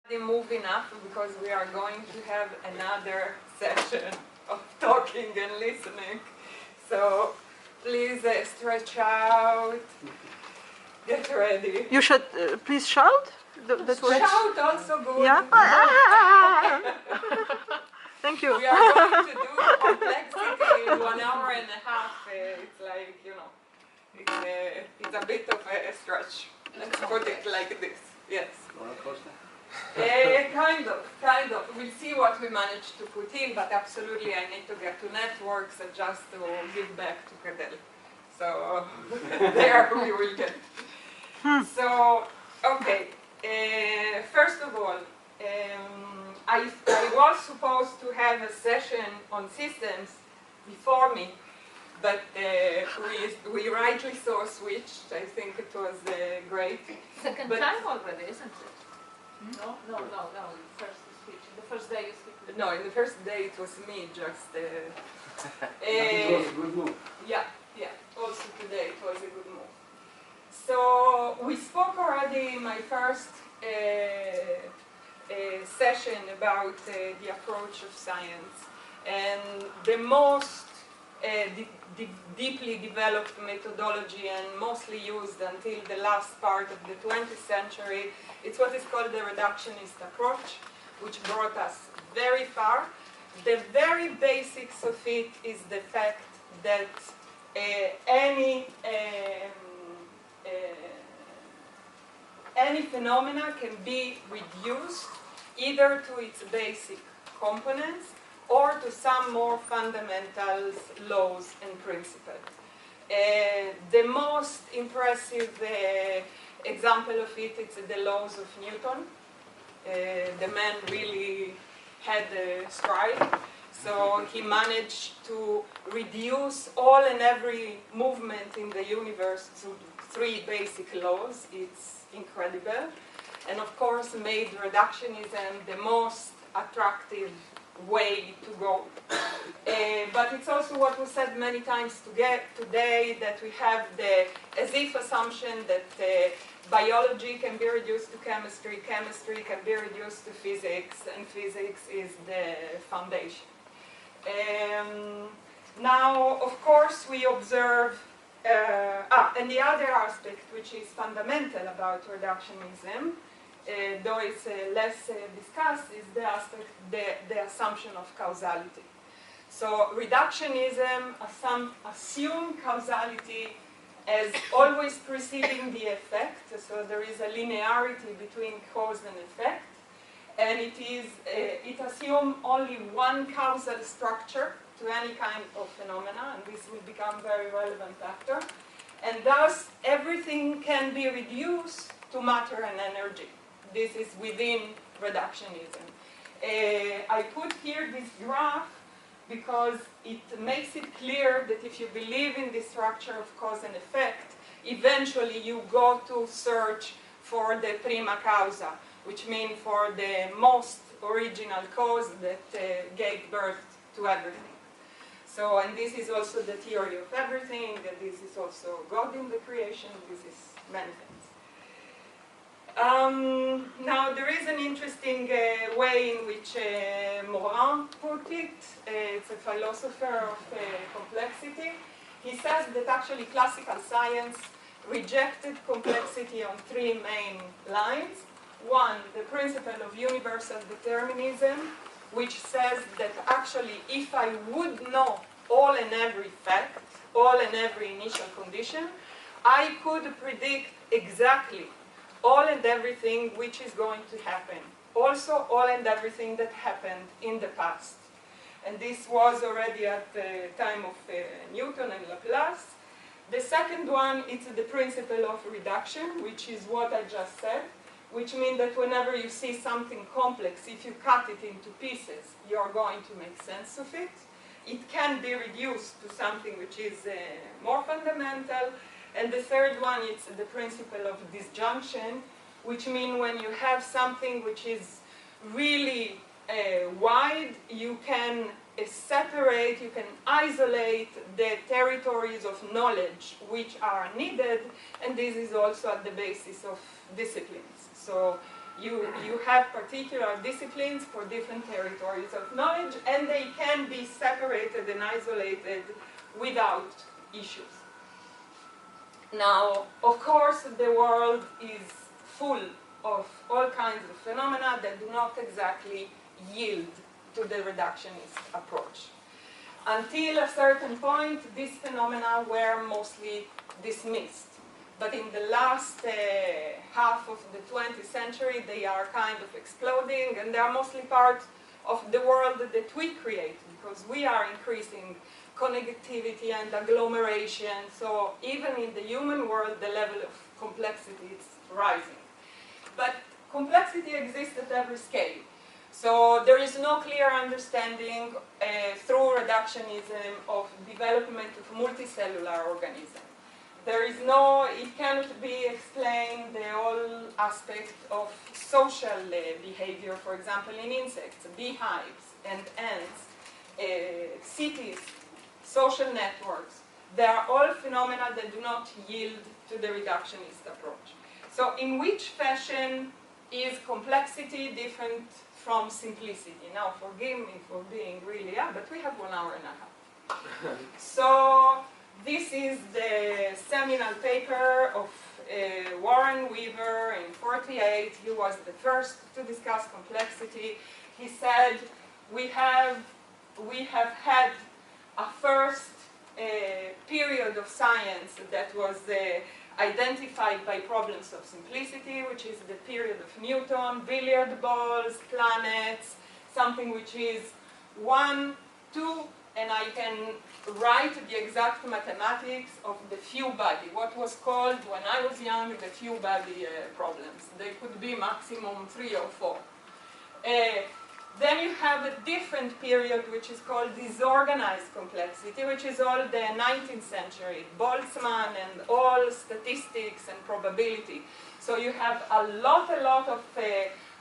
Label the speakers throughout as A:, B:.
A: Moving up because we are going to have another session of talking and listening. So please stretch out, get ready.
B: You should please shout.
A: Shout also good.
B: Yeah. Thank you.
A: We are going to do complexity in 1 hour and a half. It's like, you know, it's a bit of a stretch. Let's put it like this. Yes. Kind of. We'll see what we manage to put in, but absolutely I need to get to networks and just to give back to Cadell. So there we will get. So, okay. First of all, I was supposed to have a session on systems before me, but we rightly so switched. I think it was great.
C: Second time already, isn't it? No, the first switch. The first day you switched.
A: No, in the first day it was me, just...
D: it was a good move.
A: Yeah. Also today it was a good move. So we spoke already in my first session about the approach of science, and the most deeply developed methodology and mostly used until the last part of the 20th century, it's what is called the reductionist approach, which brought us very far. The very basics of it is the fact that any phenomena can be reduced either to its basic components or to some more fundamental laws and principles. The most impressive example of it is the laws of Newton. The man really had a stride. So he managed to reduce all and every movement in the universe to 3 basic laws. It's incredible. And of course made reductionism the most attractive way to go. But it's also what was said many times today, that we have the as-if assumption that biology can be reduced to chemistry, chemistry can be reduced to physics, and physics is the foundation. Now, of course, we observe, and the other aspect which is fundamental about reductionism, though it's less discussed, is the aspect, the assumption of causality. So reductionism assume causality as always preceding the effect, so there is a linearity between cause and effect, and it assumes only one causal structure to any kind of phenomena, and this will become very relevant after, and thus everything can be reduced to matter and energy. This is within reductionism. I put here this graph because it makes it clear that if you believe in the structure of cause and effect, eventually you go to search for the prima causa, which means for the most original cause that gave birth to everything. So, and this is also the theory of everything, and this is also God in the creation, this is many things. Now, there is an interesting way in which Morin put it. It's a philosopher of complexity. He says that actually classical science rejected complexity on 3 main lines. One, the principle of universal determinism, which says that actually if I would know all and every fact, all and every initial condition, I could predict exactly all and everything which is going to happen. Also, all and everything that happened in the past. And this was already at the time of Newton and Laplace. The second one is the principle of reduction, which is what I just said, which means that whenever you see something complex, if you cut it into pieces, you're going to make sense of it. It can be reduced to something which is more fundamental. And the third one is the principle of disjunction, which means when you have something which is really wide, you can separate, you can isolate the territories of knowledge which are needed, and this is also at the basis of disciplines. So You have particular disciplines for different territories of knowledge, and they can be separated and isolated without issues. Now, of course, the world is full of all kinds of phenomena that do not exactly yield to the reductionist approach. Until a certain point, these phenomena were mostly dismissed. But in the last half of the 20th century, they are kind of exploding, and they are mostly part of the world that we create, because we are increasing connectivity and agglomeration. So even in the human world, the level of complexity is rising. But complexity exists at every scale. So there is no clear understanding through reductionism of development of multicellular organisms. There is no, it cannot be explained the whole aspect of social behavior, for example, in insects, beehives and ants, cities, social networks. They are all phenomena that do not yield to the reductionist approach. So in which fashion is complexity different from simplicity? Now, forgive me for being really, but we have 1 hour and a half. So this is the seminal paper of Warren Weaver in '48. He was the first to discuss complexity. He said, we have had a first period of science that was identified by problems of simplicity, which is the period of Newton, billiard balls, planets, something which is 1, 2, and I can write the exact mathematics of the few body, what was called when I was young the few body problems. They could be maximum 3 or 4. Then you have a different period which is called disorganized complexity, which is all the 19th century, Boltzmann and all statistics and probability. So you have a lot of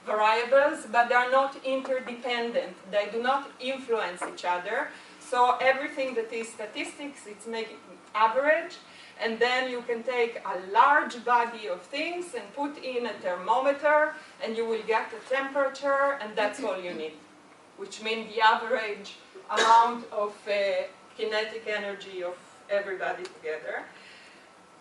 A: variables, but they are not interdependent. They do not influence each other. So everything that is statistics, it's making average, and then you can take a large body of things and put in a thermometer, and you will get a temperature, and that's all you need, which means the average amount of kinetic energy of everybody together.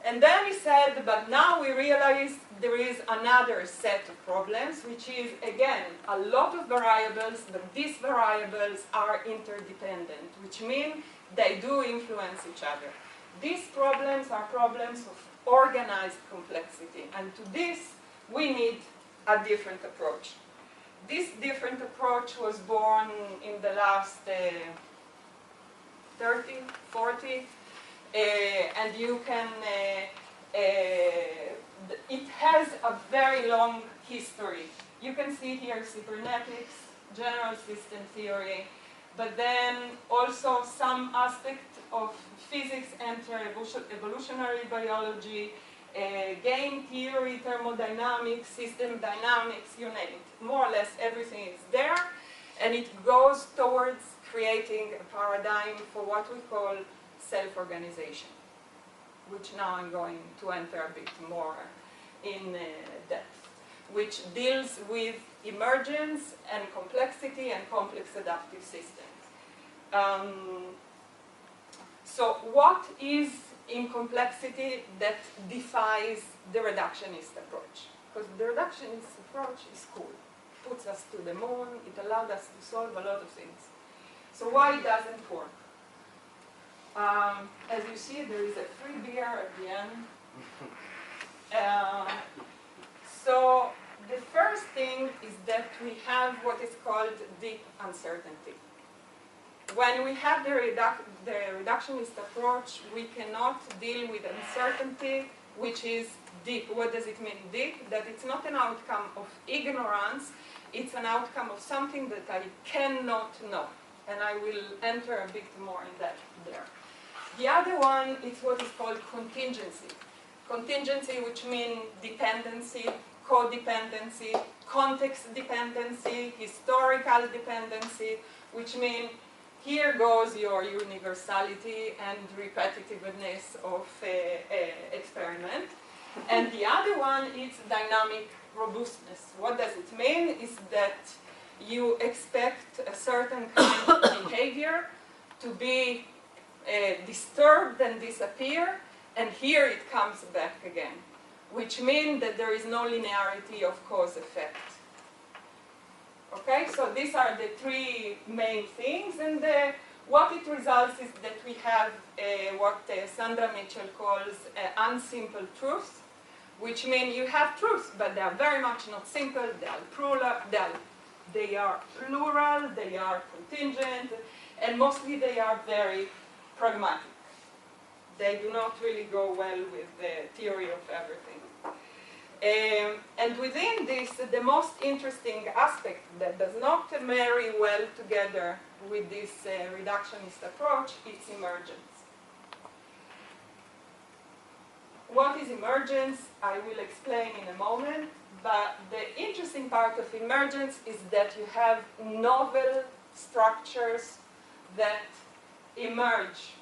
A: And then he said, but now we realize there is another set of problems, which is, again, a lot of variables, but these variables are interdependent, which means they do influence each other. These problems are problems of organized complexity, and to this we need a different approach. This different approach was born in the last 30, 40, and you can, it has a very long history. You can see here cybernetics, general system theory, but then also some aspect of physics enter evolutionary biology, game theory, thermodynamics, system dynamics, you name it. More or less everything is there, and it goes towards creating a paradigm for what we call self-organization, which now I'm going to enter a bit more in depth, which deals with emergence and complexity and complex adaptive systems. So what is in complexity that defies the reductionist approach? Because the reductionist approach is cool. It puts us to the moon, it allowed us to solve a lot of things. So why it doesn't work? As you see, there is a free beer at the end. So the first thing is that we have what is called deep uncertainty. When we have the reductionist approach, we cannot deal with uncertainty, which is deep. What does it mean, deep? That it's not an outcome of ignorance, it's an outcome of something that I cannot know. And I will enter a bit more in that there. The other one is what is called contingency. Contingency, which means dependency, codependency, context dependency, historical dependency, which means here goes your universality and repetitiveness of experiment. And the other one is dynamic robustness. What does it mean? Is that you expect a certain kind of behavior to be disturbed and disappear, and here it comes back again, which means that there is no linearity of cause-effect. Okay, so these are the three main things, and what it results is that we have what Sandra Mitchell calls unsimple truths, which mean you have truths, but they are very much not simple, they are plural, they are contingent, and mostly they are very pragmatic. They do not really go well with the theory of everything. And within this, the most interesting aspect that does not marry well together with this reductionist approach is emergence. What is emergence? I will explain in a moment, but the interesting part of emergence is that you have novel structures that emerge,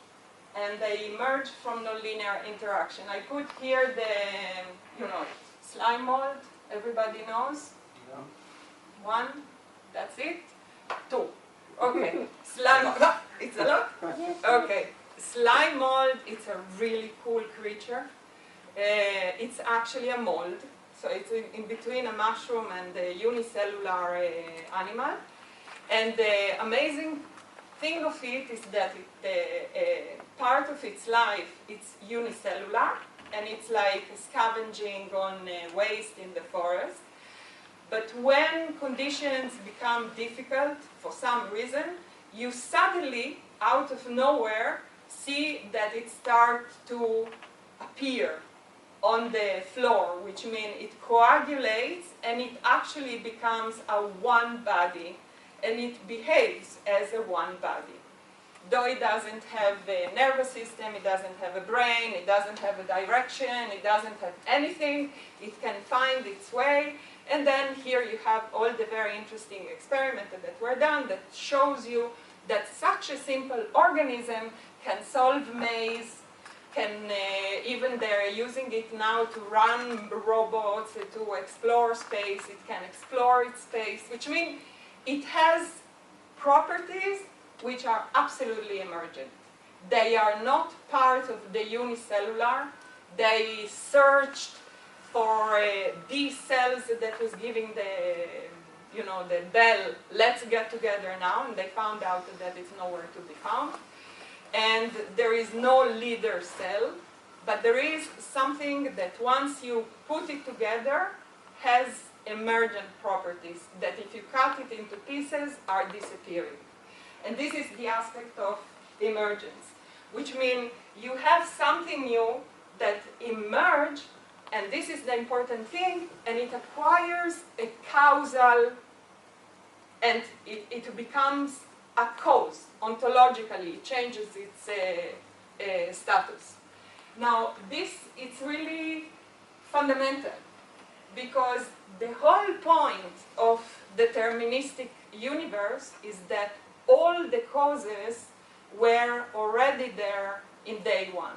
A: and they emerge from nonlinear interaction. I put here the, slime mold, everybody knows?
D: Yeah.
A: 1, that's it. 2. Okay, slime mold, it's a lot? Okay, slime mold, it's a really cool creature. It's actually a mold, so it's in between a mushroom and a unicellular animal. And the amazing thing of it is that part of its life, it's unicellular, and it's like scavenging on waste in the forest. But when conditions become difficult for some reason, you suddenly, out of nowhere, see that it starts to appear on the floor, which means it coagulates and it actually becomes a one body, and it behaves as a one body. Though it doesn't have a nervous system, it doesn't have a brain, it doesn't have a direction, it doesn't have anything, it can find its way. And then here you have all the very interesting experiments that were done that shows you that such a simple organism can solve maze, even they're using it now to run robots, to explore space, it can explore its space, which means it has properties which are absolutely emergent. They are not part of the unicellular. They searched for these cells that was giving the bell, let's get together now, and they found out that it's nowhere to be found. And there is no leader cell, but there is something that once you put it together has emergent properties that if you cut it into pieces are disappearing. And this is the aspect of emergence, which means you have something new that emerges, and this is the important thing, and it acquires a causal, and it becomes a cause. Ontologically, it changes its status. Now, it's really fundamental, because the whole point of deterministic universe is that all the causes were already there in day one.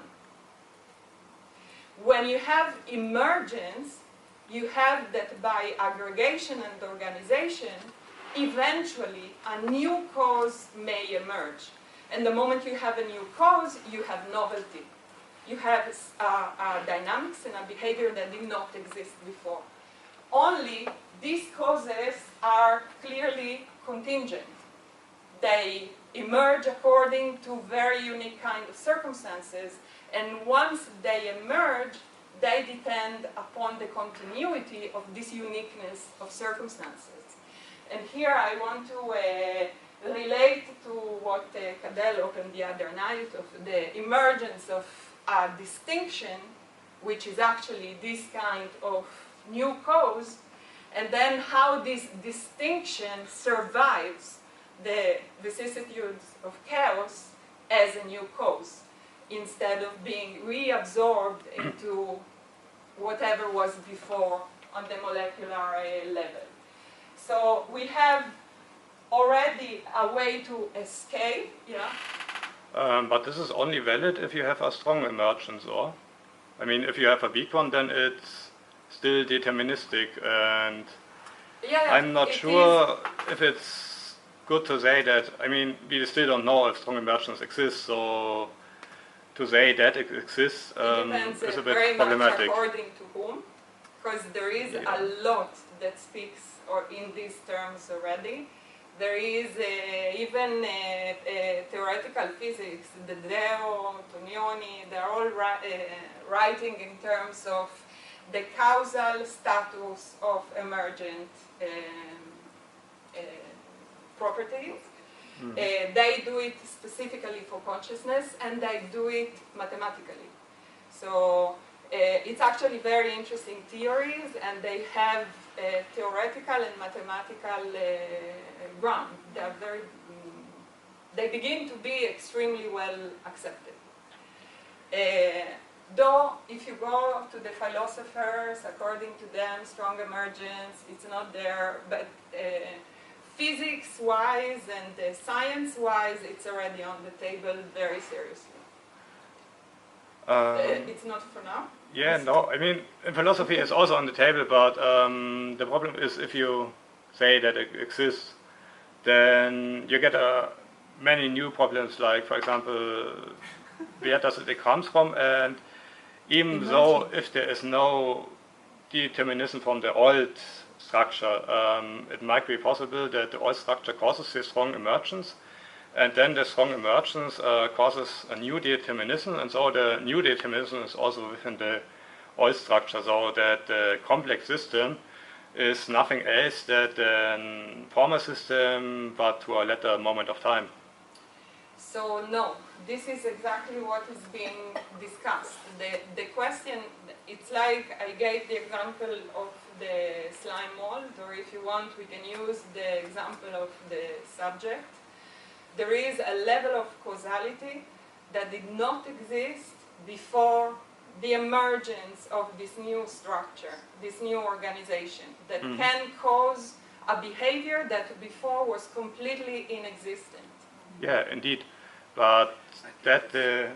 A: When you have emergence, you have that by aggregation and organization, eventually a new cause may emerge. And the moment you have a new cause, you have novelty. You have dynamics and a behavior that did not exist before. Only these causes are clearly contingent. They emerge according to very unique kind of circumstances, and once they emerge, they depend upon the continuity of this uniqueness of circumstances. And here I want to relate to what Cadell opened the other night, of the emergence of a distinction, which is actually this kind of new cause, and then how this distinction survives the vicissitudes of chaos as a new cause, instead of being reabsorbed into whatever was before on the molecular level. So we have already a way to escape,
E: but this is only valid if you have a strong emergence, or? I mean, if you have a weak one, then it's still deterministic, and
A: Yeah,
E: I'm not
A: it
E: sure if it's good to say that. I mean, we still don't know if strong emergence exists, so to say that it exists
A: It depends
E: is a
A: very
E: bit
A: much
E: problematic.
A: according to whom, because there is a lot that speaks or in these terms already. There is even theoretical physics, the Deo, Tonioni, they're all writing in terms of the causal status of emergent properties. They do it specifically for consciousness, and they do it mathematically. So it's actually very interesting theories, and they have theoretical and mathematical ground. They are very, they begin to be extremely well accepted. Though, if you go to the philosophers, according to them, strong emergence, it's not there, but physics-wise and science-wise, it's already on the table very seriously. It's not for now?
E: Yeah, no, I mean, in philosophy it's also on the table, but the problem is if you say that it exists, then you get many new problems, like, for example, where does it come from, and even though if there is no determinism from the old structure, it might be possible that the old structure causes this strong emergence, and then the strong emergence causes a new determinism, and so the new determinism is also within the old structure, so that the complex system is nothing else than a former system, but to a later moment of time.
A: So no, this is exactly what is being discussed. The question, it's like I gave the example of the slime mold, or if you want, we can use the example of the subject. There is a level of causality that did not exist before the emergence of this new structure, this new organization, that can cause a behavior that before was completely inexistent.
E: Yeah, indeed. But that the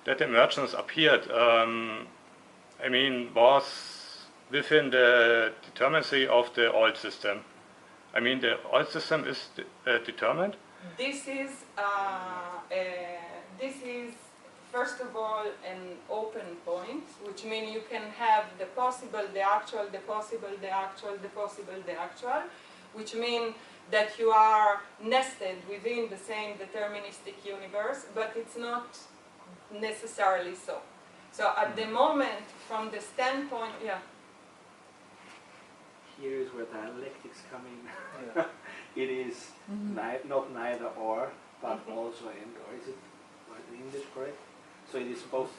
E: that emergence appeared, I mean, was within the determinacy of the old system. I mean, the old system is determined.
A: This is first of all an open point, which means you can have the possible, the actual, the possible, the actual, the possible, the actual, which means that you are nested within the same deterministic universe, but it's not necessarily so. So at the moment, from the standpoint,
F: Here is where dialectics come in. It is not neither or, but also and or. Is it in English correct? So it is both.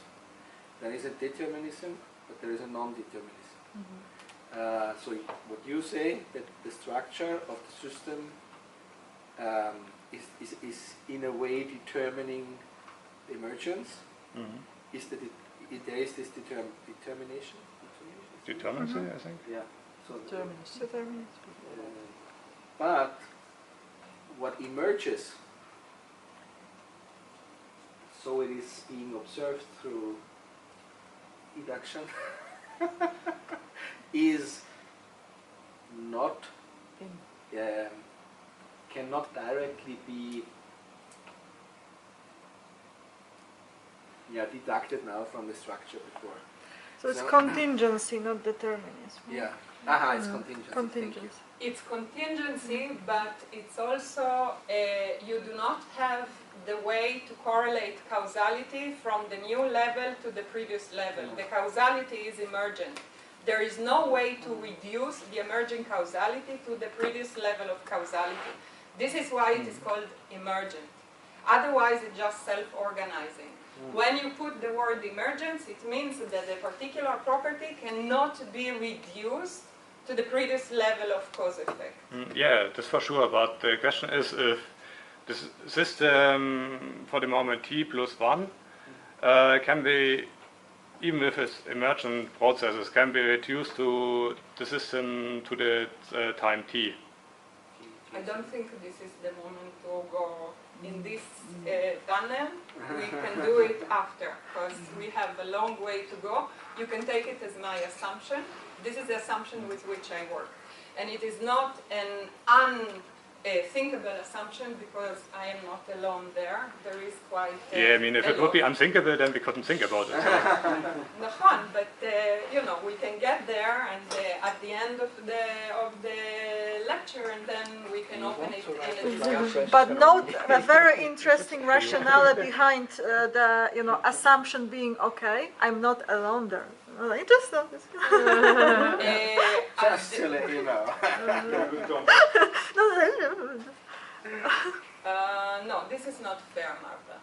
F: There is a determinism, but there is a non-determinism. So what you say, that the structure of the system is in a way determining the emergence. Is that there is this determination?
E: Determinacy, I think.
F: Yeah. So
B: Determinism.
F: but what emerges, so it is being observed through induction, is not, cannot directly be deducted now from the structure before.
B: So it's contingency, not determinism.
F: Yeah. It's contingency.
B: Contingency.
A: it's contingency, but it's also, you do not have the way to correlate causality from the new level to the previous level. The causality is emergent. There is no way to reduce the emerging causality to the previous level of causality. This is why it is called emergent. Otherwise, it's just self-organizing. When you put the word emergence, it means that a particular property cannot be reduced to the previous level of cause-effect.
E: Yeah, that's for sure, but the question is if the system for the moment t plus 1 can be, even with its emergent processes, can be reduced to the system to the time t.
A: I don't think this is the moment to go in this tunnel. We can do it after, because we have a long way to go. You can take it as my assumption. This is the assumption with which I work. And it is not an unthinkable assumption, because I am not alone there. There is quite
E: Yeah, I mean, if it would be unthinkable, then we couldn't think about it.
A: Nachon, but you know, we can get there, and at the end of the lecture, and then we can open it in a discussion.
B: But note a very interesting rationale behind the assumption being okay. I'm not alone there. Interesting.
F: Just to let you know.
A: No, this is not fair, Martha.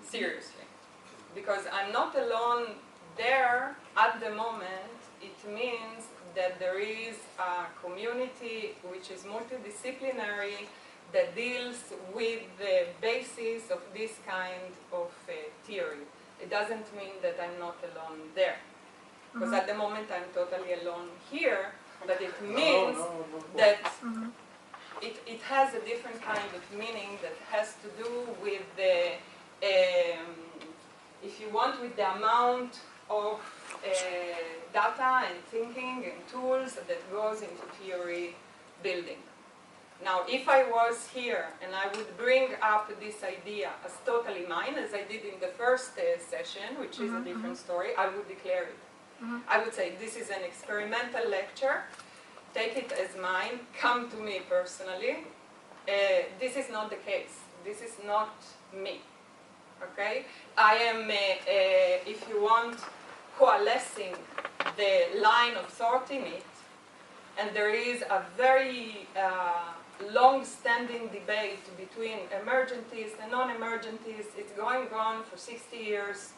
A: Seriously. Because I'm not alone there at the moment. It means that there is a community which is multidisciplinary that deals with the basis of this kind of theory. It doesn't mean that I'm not alone there. Because at the moment I'm totally alone here, but it means that it has a different kind of meaning that has to do with the, if you want, with the amount of data and thinking and tools that goes into theory building. Now, if I was here and I would bring up this idea as totally mine, as I did in the first session, which is a different story, I would declare it. I would say, this is an experimental lecture, take it as mine, come to me personally. This is not the case. This is not me. Okay? I am, if you want, coalescing the line of thought in it, and there is a very long-standing debate between emergentists and non-emergentists. It's going on for 60 years.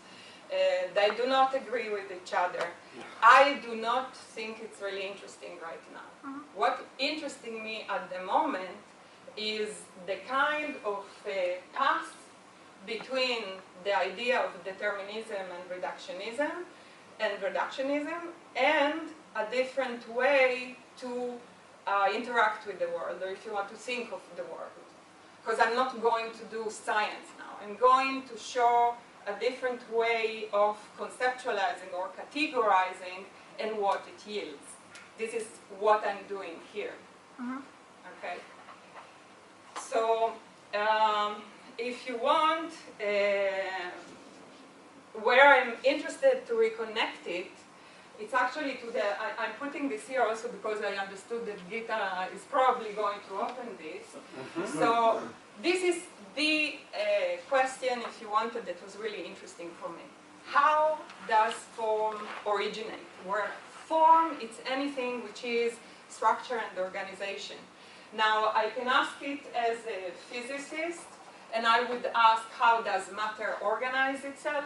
A: They do not agree with each other. I do not think it's really interesting right now. What interesting me at the moment is the kind of path between the idea of determinism and reductionism, and a different way to interact with the world, or if you want to think of the world. Because I'm not going to do science now. I'm going to show a different way of conceptualizing or categorizing and what it yields. This is what I'm doing here. Okay. So, if you want, where I'm interested to reconnect it, it's actually to the, I'm putting this here also because I understood that Gita is probably going to open this. So this is the question, if you wanted, that was really interesting for me. How does form originate? Where form, it's anything which is structure and organization. Now, I can ask it as a physicist, and I would ask, how does matter organize itself?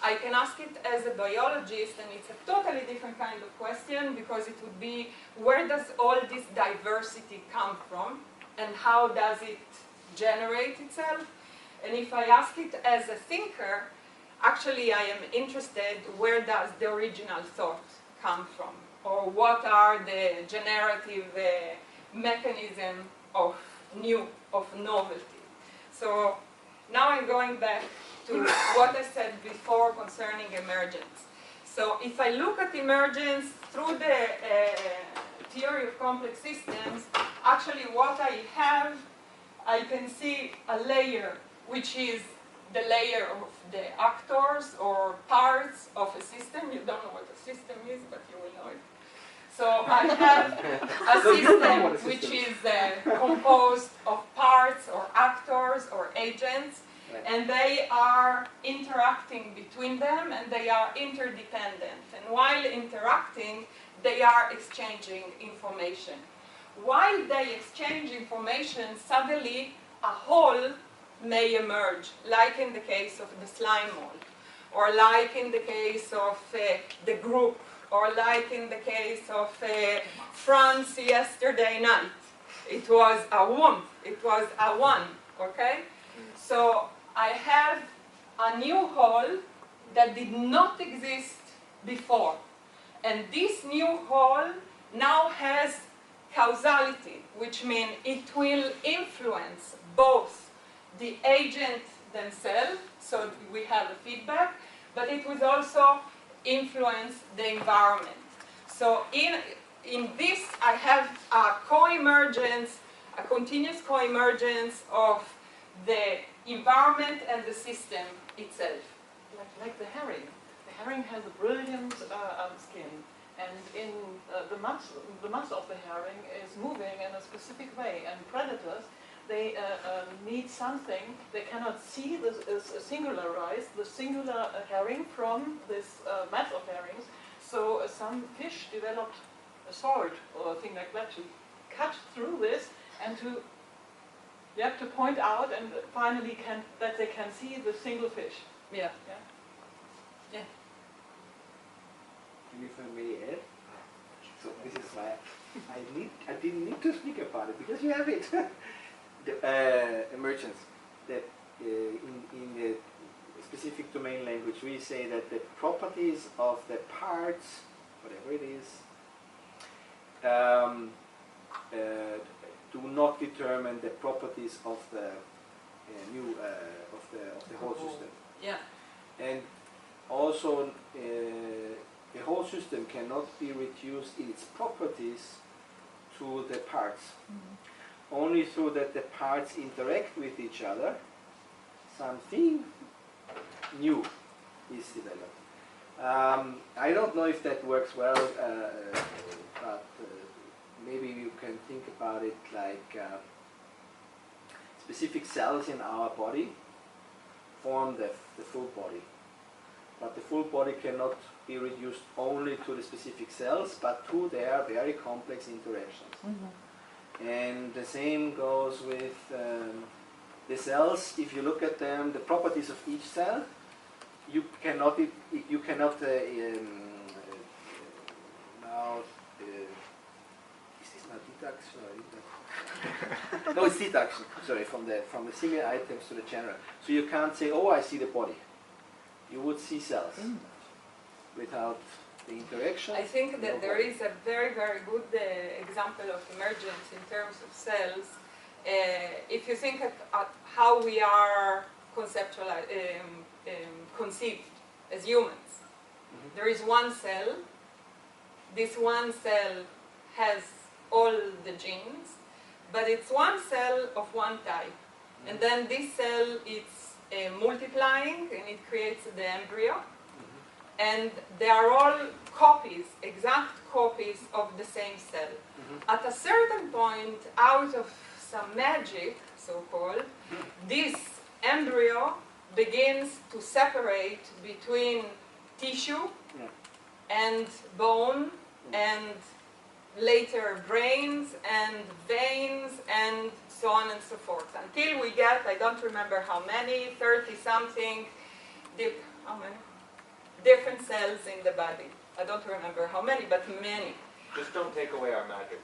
A: I can ask it as a biologist, and it's a totally different kind of question, because it would be, where does all this diversity come from, and how does it generate itself? And if I ask it as a thinker, actually I am interested, where does the original thought come from? Or what are the generative mechanism of novelty? So now I'm going back to what I said before concerning emergence. So if I look at emergence through the theory of complex systems, actually what I have, I can see a layer which is the layer of the actors or parts of a system. You don't know what a system is, but you will know it. So I have a system which is composed of parts or actors or agents, and they are interacting between them, and they are interdependent. And while interacting, they are exchanging information. While they exchange information, suddenly a whole may emerge, like in the case of the slime mold, or like in the case of the group, or like in the case of France yesterday night. It was a womb, it was a one, okay? So I have a new whole that did not exist before. And this new whole now has causality, which means it will influence both the agent themselves, so we have a feedback, but it will also influence the environment. So in this, I have a co-emergence, a continuous co-emergence of the environment and the system itself.
C: Like the herring. The herring has a brilliant skin, and in the mass of the herring is moving in a specific way, and predators, they need something. They cannot see this singularize the singular herring from this mass of herrings. So some fish developed a sword or a thing like that to cut through this and to point out and finally that they can see the single fish.
A: Yeah.
C: Yeah.
F: And if I may add, so this is why I didn't need to speak about it, because you have it. The emergence, that in the specific domain language we say that the properties of the parts, whatever it is, do not determine the properties of the of the whole system.
A: Yeah.
F: And also the whole system cannot be reduced in its properties to the parts. Only through that the parts interact with each other, something new is developed. I don't know if that works well, but maybe you can think about it like specific cells in our body form the full body. But the full body cannot be reduced only to the specific cells, but to their very complex interactions. And the same goes with the cells. If you look at them, the properties of each cell, you cannot now. Is this not deduction or no, it's deduction. Sorry, from the single items to the general. So you can't say, oh, I see the body. You would see cells without the interaction.
A: I think that there is a very, very good example of emergence in terms of cells. If you think at how we are conceived as humans, there is one cell. This one cell has all the genes, but it's one cell of one type. And then this cell is multiplying, and it creates the embryo. And they are all copies, exact copies of the same cell. At a certain point, out of some magic, so-called, this embryo begins to separate between tissue and bone and later brains and veins and so on and so forth. Until we get, I don't remember how many, 30-something, how many? Different cells in the body. I don't remember how many, but many.
G: Just don't take away our magic.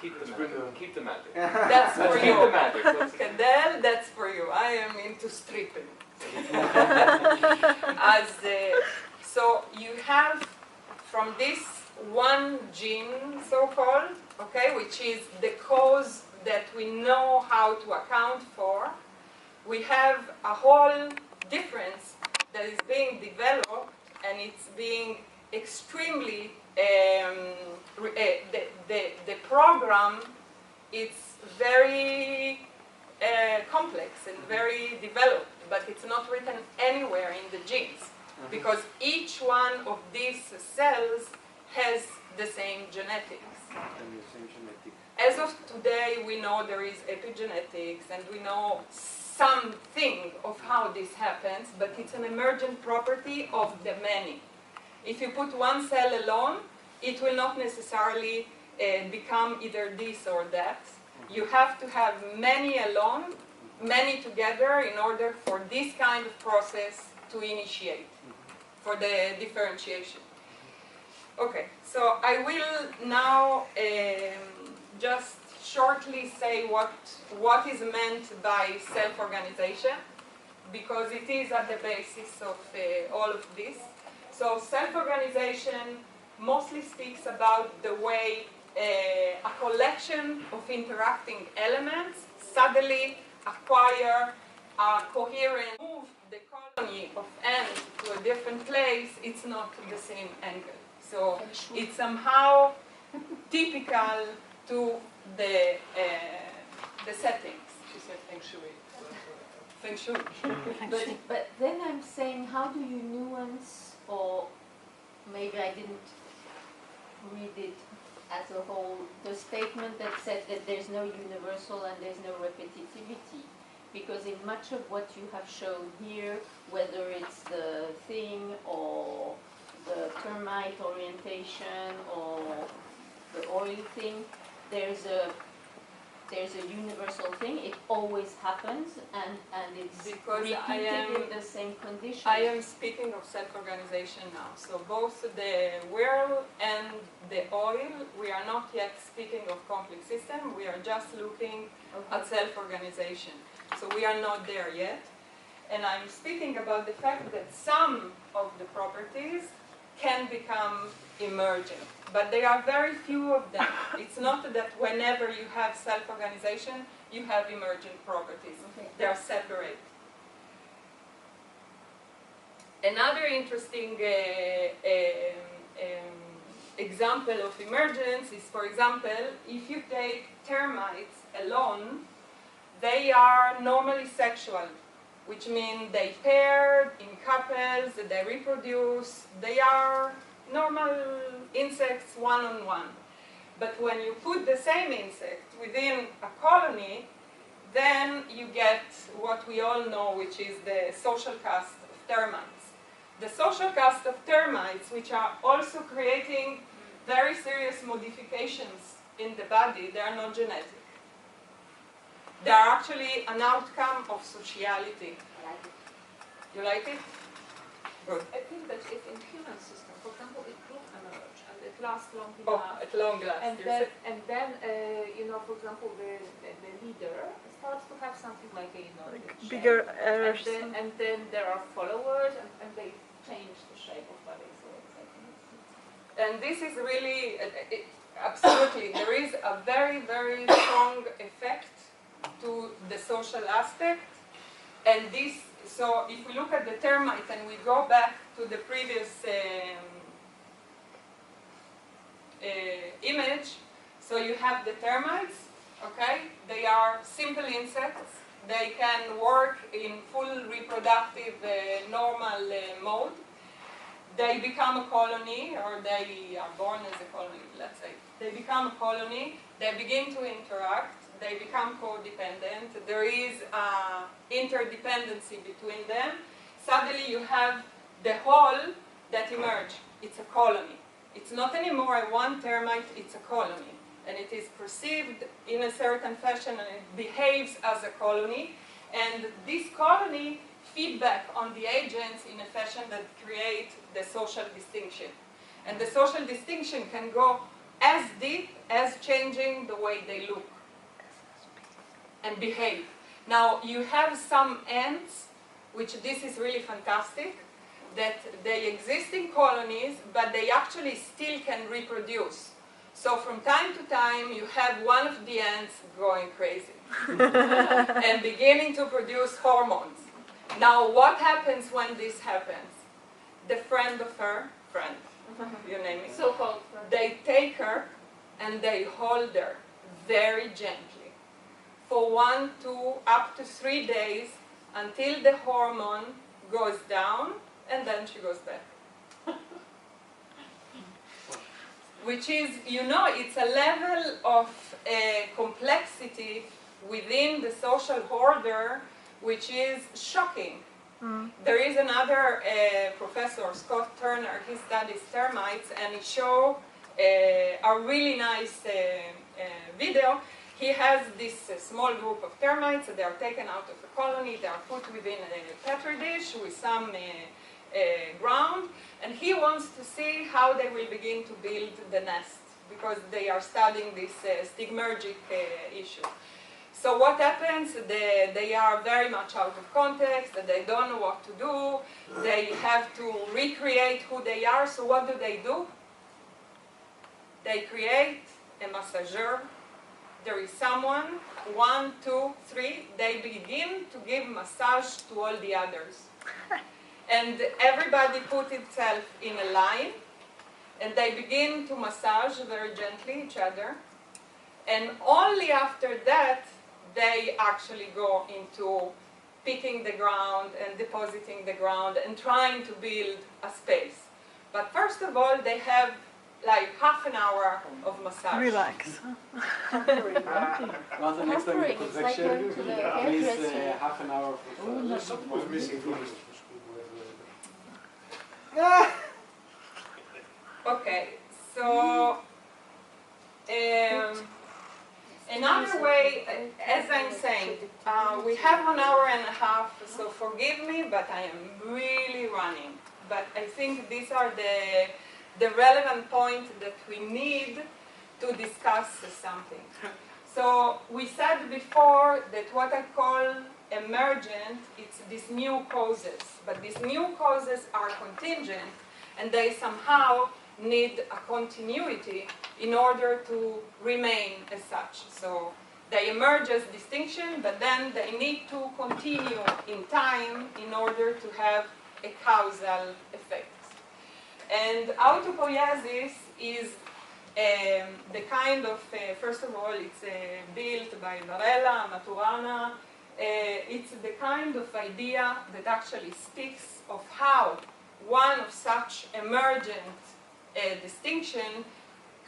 G: Keep the magic. Keep the magic.
A: That's for
G: Let's
A: you.
G: keep the magic.
A: Cadell, that's for you. I am into stripping. So you have from this one gene, so-called, okay, which is the cause that we know how to account for, we have a whole difference that is being developed, and it's being extremely, the program is very complex and very developed, but it's not written anywhere in the genes, because each one of these cells has the same genetics. As of today, we know there is epigenetics, and we know something of how this happens, but it's an emergent property of the many. If you put one cell alone, it will not necessarily become either this or that. You have to have many alone, many together, in order for this kind of process to initiate, for the differentiation. Okay, so I will now just shortly say what is meant by self-organization, because it is at the basis of all of this. So self-organization mostly speaks about the way a collection of interacting elements suddenly acquire a coherent move the colony of ants to a different place, it's not the same angle. So it's somehow typical to the settings.
C: She said feng shui.
A: Feng shui.
H: But then I'm saying, how do you nuance, or maybe I didn't read it as a whole, the statement that said that there's no universal and there's no repetitivity? Because in much of what you have shown here, whether it's the thing or the termite orientation or the oil thing, there's a universal thing. It always happens, and it's
A: Because
H: repeated in the same conditions.
A: I am speaking of self-organization now. So both the whirl and the oil, we are not yet speaking of complex system. We are just looking at self-organization. So we are not there yet. And I'm speaking about the fact that some of the properties can become emergent, but there are very few of them. It's not that whenever you have self-organization, you have emergent properties.
H: Okay.
A: They are separate. Another interesting example of emergence is, for example, if you take termites alone, they are normally sexual, which means they pair in couples, they reproduce, they are normal insects one-on-one. But when you put the same insect within a colony, then you get what we all know, which is the social caste of termites. The social caste of termites, which are also creating very serious modifications in the body, they are not genetic. They are actually an outcome of sociality. You like it? Good.
C: I think that if in human system, for example, it will emerge and it lasts long
A: Oh,
C: enough.
A: at long last.
C: And
A: you
C: then,
A: said.
C: you know, for example, the leader starts to have something like a,
B: Like
C: shape.
B: bigger errors.
C: And then there are followers, and they change the shape of body. So it's like,
A: And this is really, absolutely, there is a very, very strong effect to the social aspect. And this, so if we look at the termite and we go back to the previous image, so you have the termites, okay? They are simple insects. They can work in full reproductive normal mode. They become a colony, or they are born as a colony, let's say. They become a colony, they begin to interact, they become codependent, there is interdependency between them. Suddenly you have the whole that emerge. It's a colony. It's not anymore one termite, it's a colony. And it is perceived in a certain fashion, and it behaves as a colony. And this colony feedback on the agents in a fashion that create the social distinction. And the social distinction can go as deep as changing the way they look and behave. Now, you have some ants, which this is really fantastic, that they exist in colonies, but they actually still can reproduce. So from time to time, you have one of the ants going crazy and beginning to produce hormones. Now, what happens when this happens? The friend of her, friend, you name it,
C: so-called.
A: they take her and they hold her very gently for 1 to up to 3 days until the hormone goes down, and then she goes back. Which is, you know, it's a level of complexity within the social order which is shocking. There is another professor, Scott Turner, he studies termites, and he showed a really nice video. He has this small group of termites, they are taken out of a colony, they are put within a petri dish with some ground, and he wants to see how they will begin to build the nest, because they are studying this stigmergic issue. So what happens? They are very much out of context, they don't know what to do, they have to recreate who they are, so what do? They create a massager. There is someone, 1, 2, 3, they begin to give massage to all the others. And everybody put itself in a line, and they begin to massage very gently each other. And only after that, they actually go into picking the ground and depositing the ground and trying to build a space. But first of all, they have like half an hour of massage.
B: Relax.
F: Well, the next time you
H: Pampering,
F: put
H: it's like going to the hairdresser.
F: half an hour of
D: Something was missing from this.
A: Okay, so another way, as I'm saying, we have 1 hour and a half, so forgive me, but I am really running. But I think these are the relevant points that we need to discuss something. So we said before that what I call emergent, it's these new causes. But these new causes are contingent, and they somehow need a continuity in order to remain as such. So they emerge as distinction, but then they need to continue in time in order to have a causal effect. And autopoiesis is the kind of, first of all, it's built by Varela, Maturana. It's the kind of idea that actually speaks of how one of such emergent distinction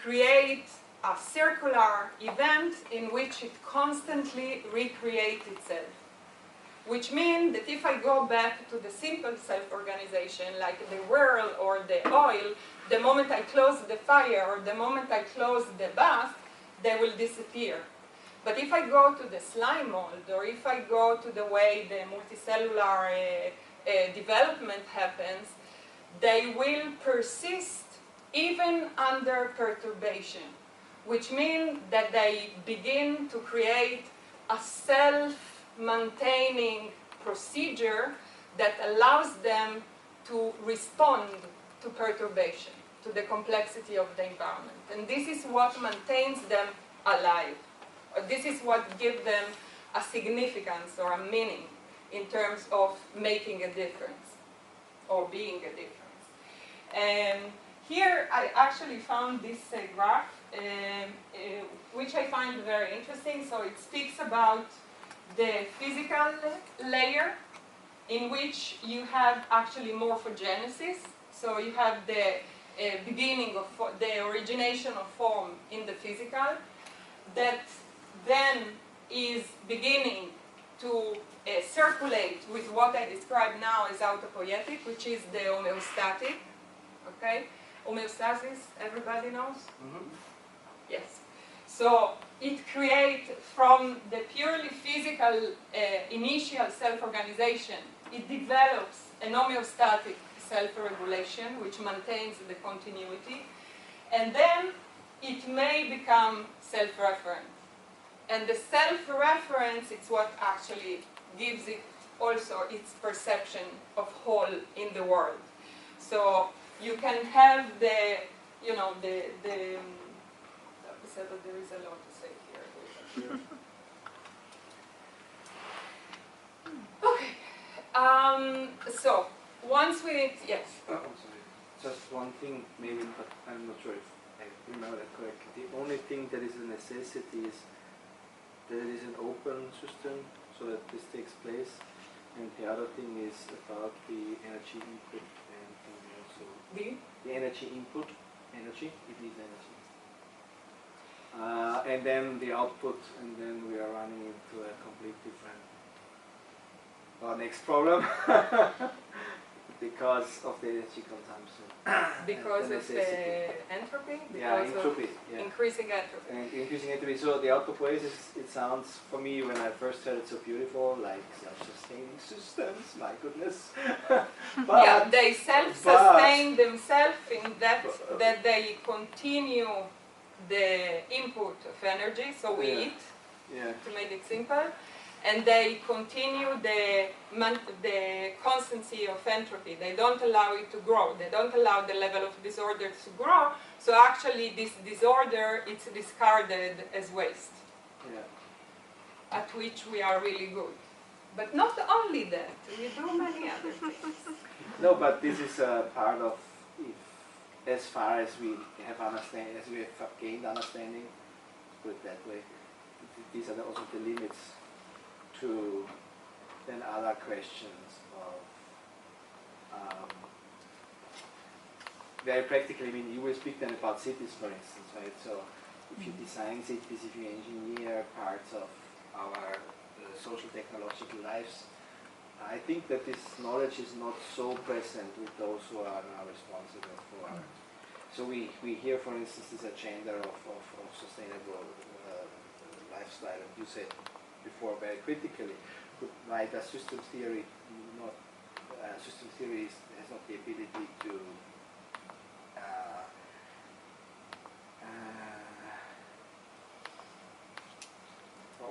A: creates a circular event in which it constantly recreates itself. Which means that if I go back to the simple self-organization, like the whirl or the oil, the moment I close the fire or the moment I close the bath, they will disappear. But if I go to the slime mold, or if I go to the way the multicellular development happens, they will persist even under perturbation, which means that they begin to create a self-maintaining procedure that allows them to respond to perturbation, to the complexity of the environment. And this is what maintains them alive. This is what gives them a significance or a meaning in terms of making a difference or being a difference. And here I actually found this graph, which I find very interesting. So it speaks about the physical layer in which you have actually morphogenesis. So you have the beginning of the origination of form in the physical that then is beginning to circulate with what I describe now as autopoietic, which is the homeostatic. Okay? Homeostasis, everybody knows? Mm-hmm. Yes. So it creates from the purely physical initial self-organization, it develops an homeostatic self-regulation which maintains the continuity, and then it may become self-referent. And the self-reference is what actually gives it also its perception of whole in the world. So you can have the, you know, there is a lot to say here. Okay. So once we, yes.
F: I'm sorry. Just one thing, maybe, but I'm not sure if I remember that correctly. The only thing that is a necessity is that it is an open system, so that this takes place. And the other thing is about the energy input and also the energy input. Energy, it needs energy. And then the output, and then we are running into a complete different next problem because of the energy consumption.
A: Because of entropy?
F: Yeah, entropy.
A: Yeah. Increasing entropy.
F: And increasing entropy. So the autopoiesis, it sounds, for me, when I first heard it, so beautiful, like self-sustaining systems, my goodness. But,
A: yeah, they self-sustain themselves in that they continue the input of energy, so we eat, to make it simple, and they continue the constancy of entropy. They don't allow it to grow. They don't allow the level of disorder to grow, So actually this disorder, it's discarded as waste,
F: Yeah.
A: at which we are really good. But not only that, we do many other things.
F: No, but this is a part of, as far as we have gained understanding, put it that way, these are also the limits to then other questions of very practically. I mean, you will speak then about cities, for instance, right? So if you design cities, if you engineer parts of our social technological lives, I think that this knowledge is not so present with those who are now responsible for. So we hear, for instance, this agenda of sustainable lifestyle, and you said before very critically, but why does systems theory not, systems theory has not the ability to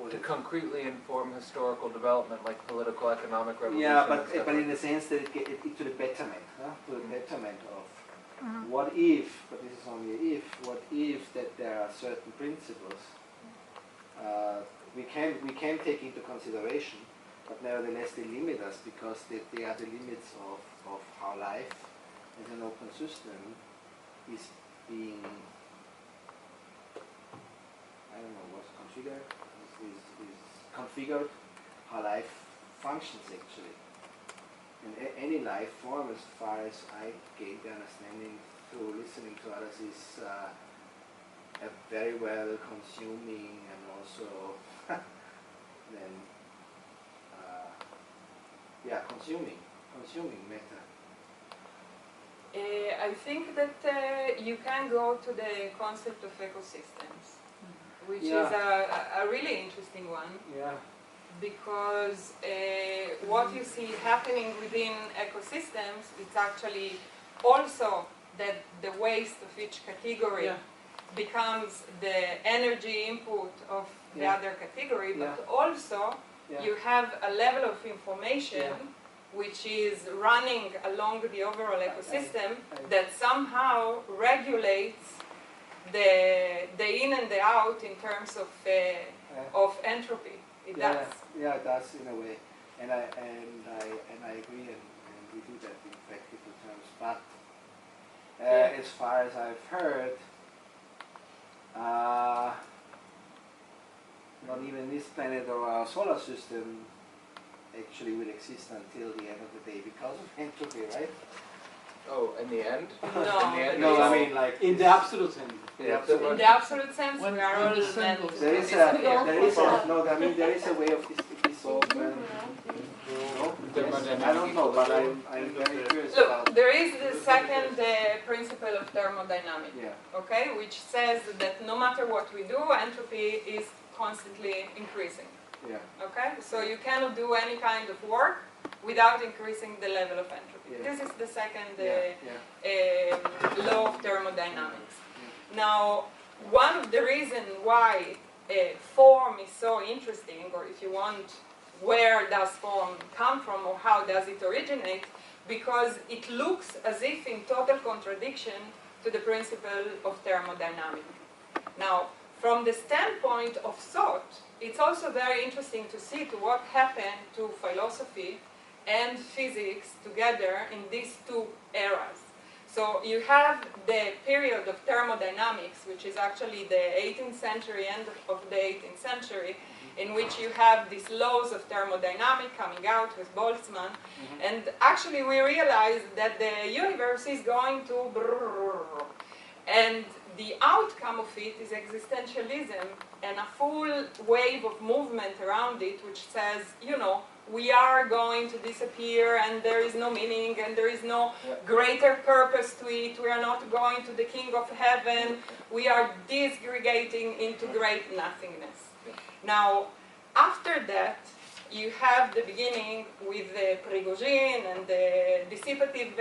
G: To concretely inform historical development, like political, economic revolution.
F: yeah,
G: and stuff
F: but
G: like
F: in the sense that it to the betterment, to the betterment of
B: Mhm.
F: what if, but this is only if, what if that there are certain principles we can take into consideration, but nevertheless they limit us because they are the limits of how life as an open system is being, I don't know, what's configured, is configured, how life functions actually. And any life form, as far as I gained the understanding through listening to others, is a very well consuming and also then consuming matter.
A: I think that you can go to the concept of ecosystems, which is a really interesting one, because what you see happening within ecosystems, it's actually also that the waste of each category becomes the energy input of the other category, but also you have a level of information which is running along the overall ecosystem that somehow regulates the in and the out in terms of entropy. It does.
F: Yeah, it does in a way, and I agree, and we do that in practical terms. But as far as I've heard, not even this planet or our solar system actually will exist until the end of the day because of entropy, right?
G: Oh, in the end?
A: No,
G: In the end,
F: No,
G: it's
F: I
G: all-
F: mean like
D: In the absolute sense.
G: Yeah,
A: in the absolute sense,
D: When
A: we are
D: the
A: all
D: sun
A: meant
D: goes
A: to
F: there is
A: disappear.
F: there is a way of this open. No? Yes, I don't know, but I'm very curious about.
A: Look, there is the second principle of thermodynamics,
F: Yeah.
A: okay, which says that no matter what we do, entropy is constantly increasing.
F: Yeah.
A: Okay, so you cannot do any kind of work without increasing the level of entropy.
F: Yeah.
A: This is the second
F: Yeah.
A: law of thermodynamics. Now, one of the reasons why form is so interesting, or if you want, where does form come from or how does it originate, because it looks as if in total contradiction to the principle of thermodynamics. Now, from the standpoint of thought, it's also very interesting to see to what happened to philosophy and physics together in these two eras. So you have the period of thermodynamics, which is actually the 18th century, end of the 18th century, in which you have these laws of thermodynamics coming out with Boltzmann. And actually we realize that the universe is going to brrrr. And the outcome of it is existentialism and a full wave of movement around it, which says, you know, we are going to disappear and there is no meaning and there is no greater purpose to it. We are not going to the King of Heaven. We are disgregating into great nothingness. Now, after that, you have the beginning with the Prigozhin and the dissipative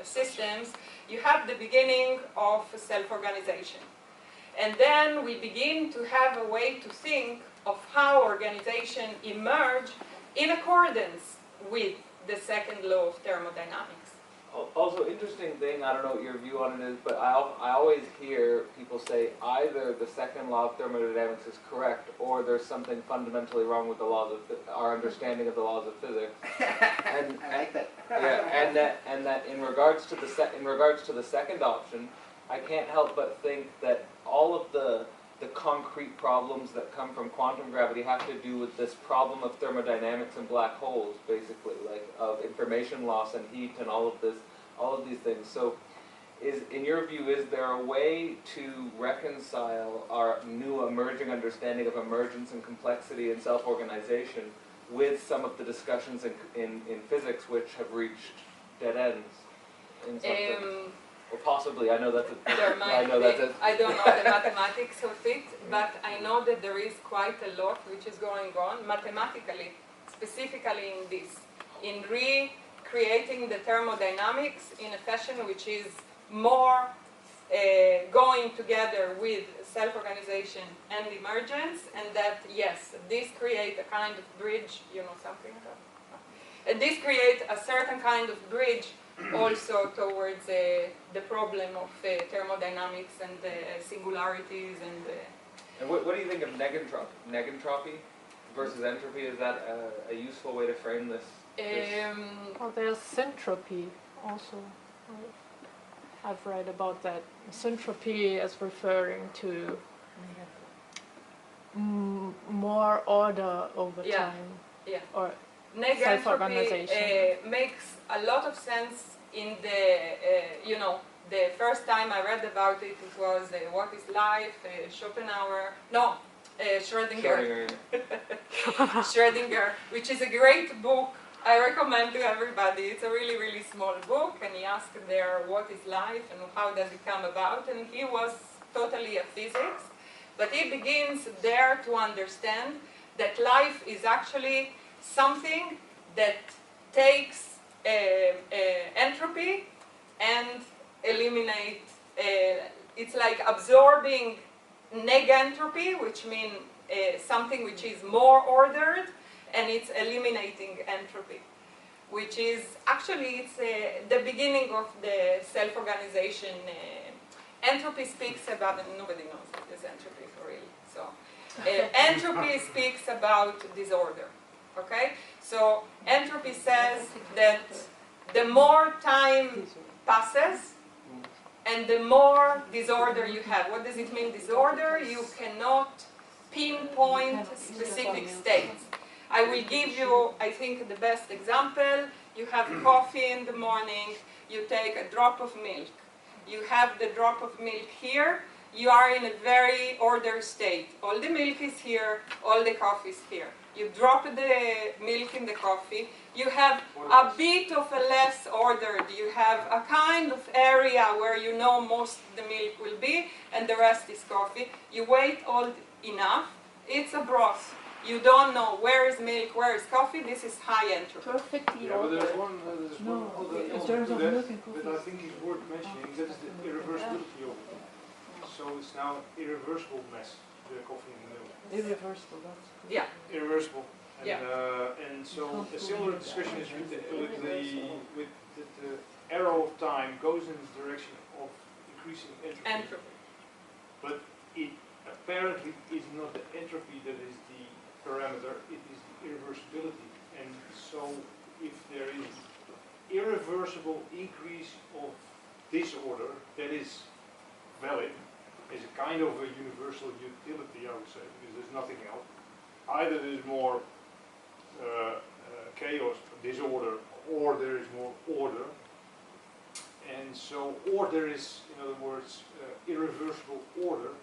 A: systems. You have the beginning of self-organization. And then we begin to have a way to think of how organization emerge in accordance with the second law of thermodynamics.
G: Also, interesting thing, I don't know what your view on it is, but I always hear people say either the second law of thermodynamics is correct or there's something fundamentally wrong with the laws of our understanding of the laws of physics. And,
F: I like that.
G: yeah, and that in regards to the second option, I can't help but think that all of the concrete problems that come from quantum gravity have to do with this problem of thermodynamics and black holes, basically, like of information loss and heat and all of these things. So, in your view, is there a way to reconcile our new emerging understanding of emergence and complexity and self-organization with some of the discussions in physics which have reached dead ends in something? Or possibly, I know that's a...
A: There might be. I don't know the mathematics of it, but I know that there is quite a lot which is going on mathematically, specifically in this, in recreating the thermodynamics in a fashion which is more going together with self-organization and emergence, and that, yes, this creates a kind of bridge, you know, something like that. And this creates a certain kind of bridge also towards the problem of thermodynamics and singularities and...
G: And what do you think of negentropy versus entropy? Is that a useful way to frame this?
I: Well, there's syntropy also. I've read about that. Syntropy is referring to more order over time.
A: Yeah.
I: Or
A: Negentropy makes a lot of sense in the, you know, the first time I read about it, it was What is Life, Schopenhauer, no, Schrödinger. Schrödinger, which is a great book. I recommend to everybody. It's a really, really small book, and he asked there what is life and how does it come about, and he was totally a physics, but he begins there to understand that life is actually something that takes entropy and eliminate, it's like absorbing negentropy, which means something which is more ordered, and it's eliminating entropy, which is actually it's the beginning of the self-organization. Entropy speaks about, and nobody knows what is entropy for real. So entropy speaks about disorder. Okay, so entropy says that the more time passes and the more disorder you have. What does it mean, disorder? You cannot pinpoint specific states. I will give you, I think, the best example. You have coffee in the morning, you take a drop of milk. You have the drop of milk here. You are in a very ordered state. All the milk is here, all the coffee is here. You drop the milk in the coffee. You have a bit of a less ordered. You have a kind of area where you know most of the milk will be, and the rest is coffee. You wait enough. It's a broth. You don't know where is milk, where is coffee. This is high entropy.
H: Perfectly
D: Yeah, but
H: ordered.
D: there's one other
I: in
D: element
I: terms
D: to
I: of
D: that
I: milk and coffee.
D: that I think is worth mentioning. That is the irreversibility of it. So it's now irreversible mess, the coffee and the milk.
I: Irreversible, that's good.
A: Yeah.
D: Irreversible. And,
A: Yeah.
D: And so a similar discussion is with the arrow of time goes in the direction of increasing entropy.
A: Entropy.
D: But it apparently is not the entropy that is the parameter, it is the irreversibility. And so if there is irreversible increase of disorder that is valid, is a kind of a universal utility, I would say, because there's nothing else. Either there is more chaos, disorder, or there is more order. And so order is, in other words, irreversible order,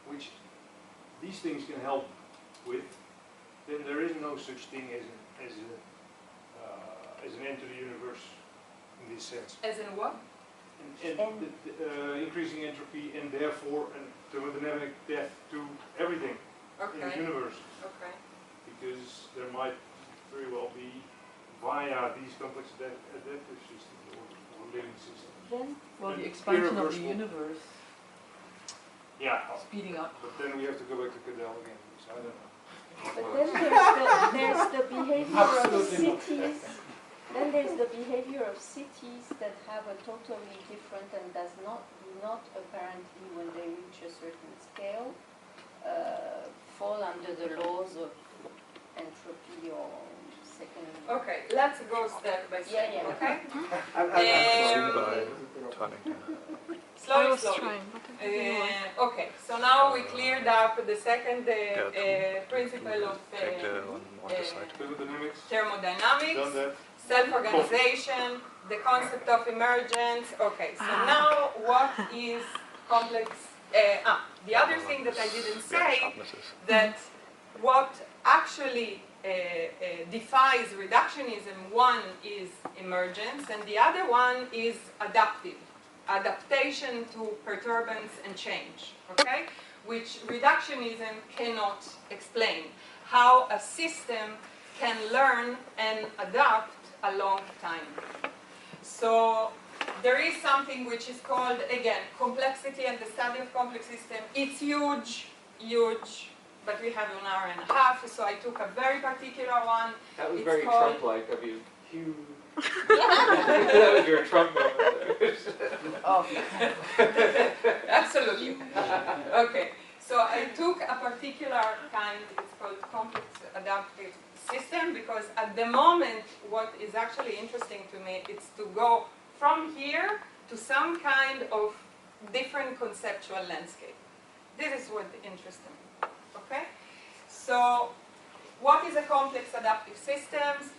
D: which these things can help with. Then there is no such thing as an end to the universe in this sense.
A: As in what?
D: And increasing entropy and therefore thermodynamic death to everything in the universe.
A: Okay.
D: Because there might very well be, via these complex adaptive systems or living systems.
H: Then,
I: Well, the expansion of the
D: irreversible.
I: universe
D: Yeah,
I: speeding up.
D: but then we have to go back to Cadell again, so I don't know.
H: but then there's the behavior of
F: Absolutely not.
H: cities Then there's the behavior of cities that have a totally different and do not apparently, when they reach a certain scale, fall under the laws of entropy or second.
A: Okay, let's go step by step.
H: Yeah.
A: Okay.
E: Turning.
A: Slowly,
B: was
A: slowly.
B: trying, but it didn't work.
A: Okay, so now we cleared up the second principle of
E: Take the one on this side.
D: Thermodynamics,
A: thermodynamics,
D: done that.
A: self-organization, the concept of emergence. Okay, so now what is complex? The other thing that I didn't say, that what actually defies reductionism, one is emergence and the other one is adaptation to perturbance and change, okay? Which reductionism cannot explain. How a system can learn and adapt a long time. So there is something which is called, again, complexity and the study of complex system. It's huge, huge, but we have an hour and a half, so I took a very particular one.
G: That was
A: It's
G: very
A: called-
G: Trump-like of you. Huge. That was your Trump moment there.
A: Oh. Absolutely. Okay, so I took a particular kind, it's called complex adaptive system, because at the moment what is actually interesting to me is to go from here to some kind of different conceptual landscape. This is what interests me, okay? So what is a complex adaptive systems?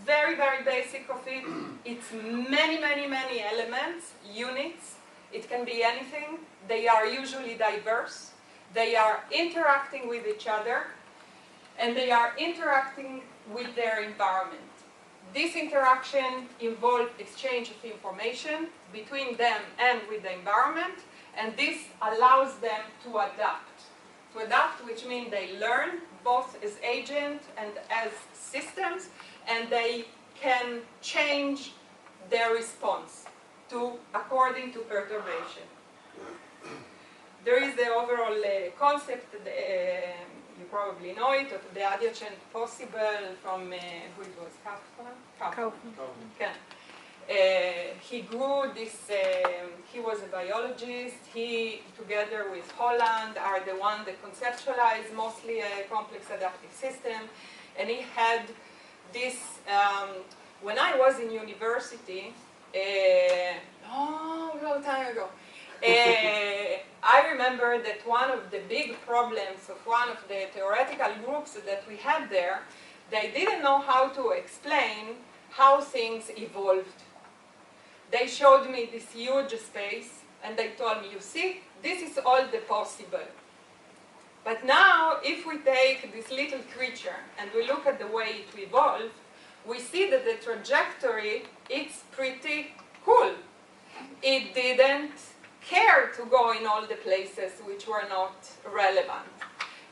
A: Very, very basic of it. It's many, many, many elements, units. It can be anything. They are usually diverse. They are interacting with each other, and they are interacting with their environment. This interaction involves exchange of information between them and with the environment, and this allows them to adapt. To adapt, which means they learn both as agent and as systems, and they can change their response according to perturbation. There is the overall concept, you probably know it, of the adjacent possible from, who it was, Kaufman? He grew this, he was a biologist. He, together with Holland, are the one that conceptualized mostly a complex adaptive system. And he had this, when I was in university, long time ago, I remember that one of the big problems of one of the theoretical groups that we had there, they didn't know how to explain how things evolved. They showed me this huge space and they told me, you see, this is all the possible. But now, if we take this little creature and we look at the way it evolved, we see that the trajectory, it's pretty cool. It didn't care to go in all the places which were not relevant.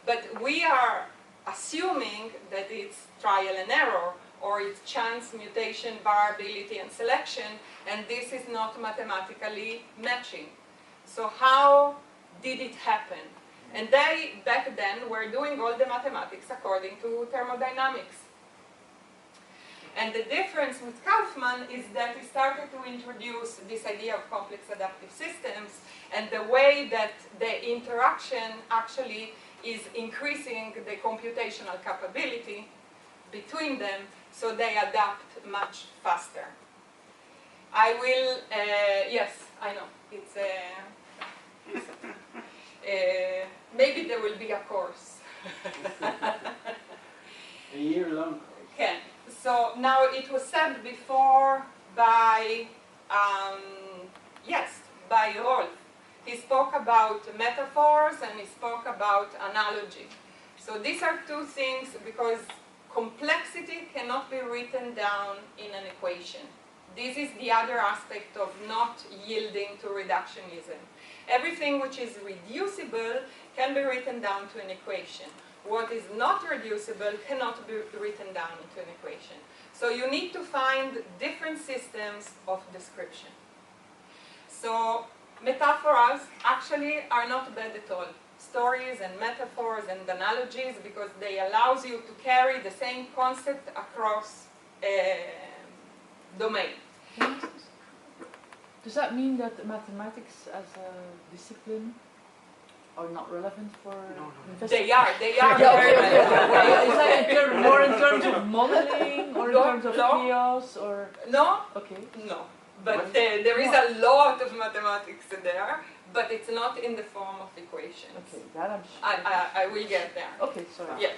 A: But we are assuming that it's trial and error, or it's chance, mutation, variability, and selection, and this is not mathematically matching. So how did it happen? And they, back then, were doing all the mathematics according to thermodynamics. And the difference with Kaufman is that he started to introduce this idea of complex adaptive systems, and the way that the interaction actually is increasing the computational capability between them, so they adapt much faster. I will, yes, I know, it's maybe there will be a course.
F: A year-long.
A: Okay. So now it was said before by, by Rolf. He spoke about metaphors and he spoke about analogy. So these are two things, because complexity cannot be written down in an equation. This is the other aspect of not yielding to reductionism. Everything which is reducible can be written down to an equation. What is not reducible cannot be written down into an equation. So you need to find different systems of description. So metaphors actually are not bad at all. Stories and metaphors and analogies, because they allow you to carry the same concept across domain.
I: Does that mean that mathematics as a discipline are not relevant for
A: They are
I: Yeah,
A: very
I: okay, okay,
A: relevant.
I: okay. Is that more in terms of modeling or in terms of chaos or?
A: No,
I: Okay.
A: no. But there is a lot of mathematics there, but it's not in the form of equations.
I: Okay, that I'm sure.
A: I will get there.
I: Okay, sorry.
A: Yeah.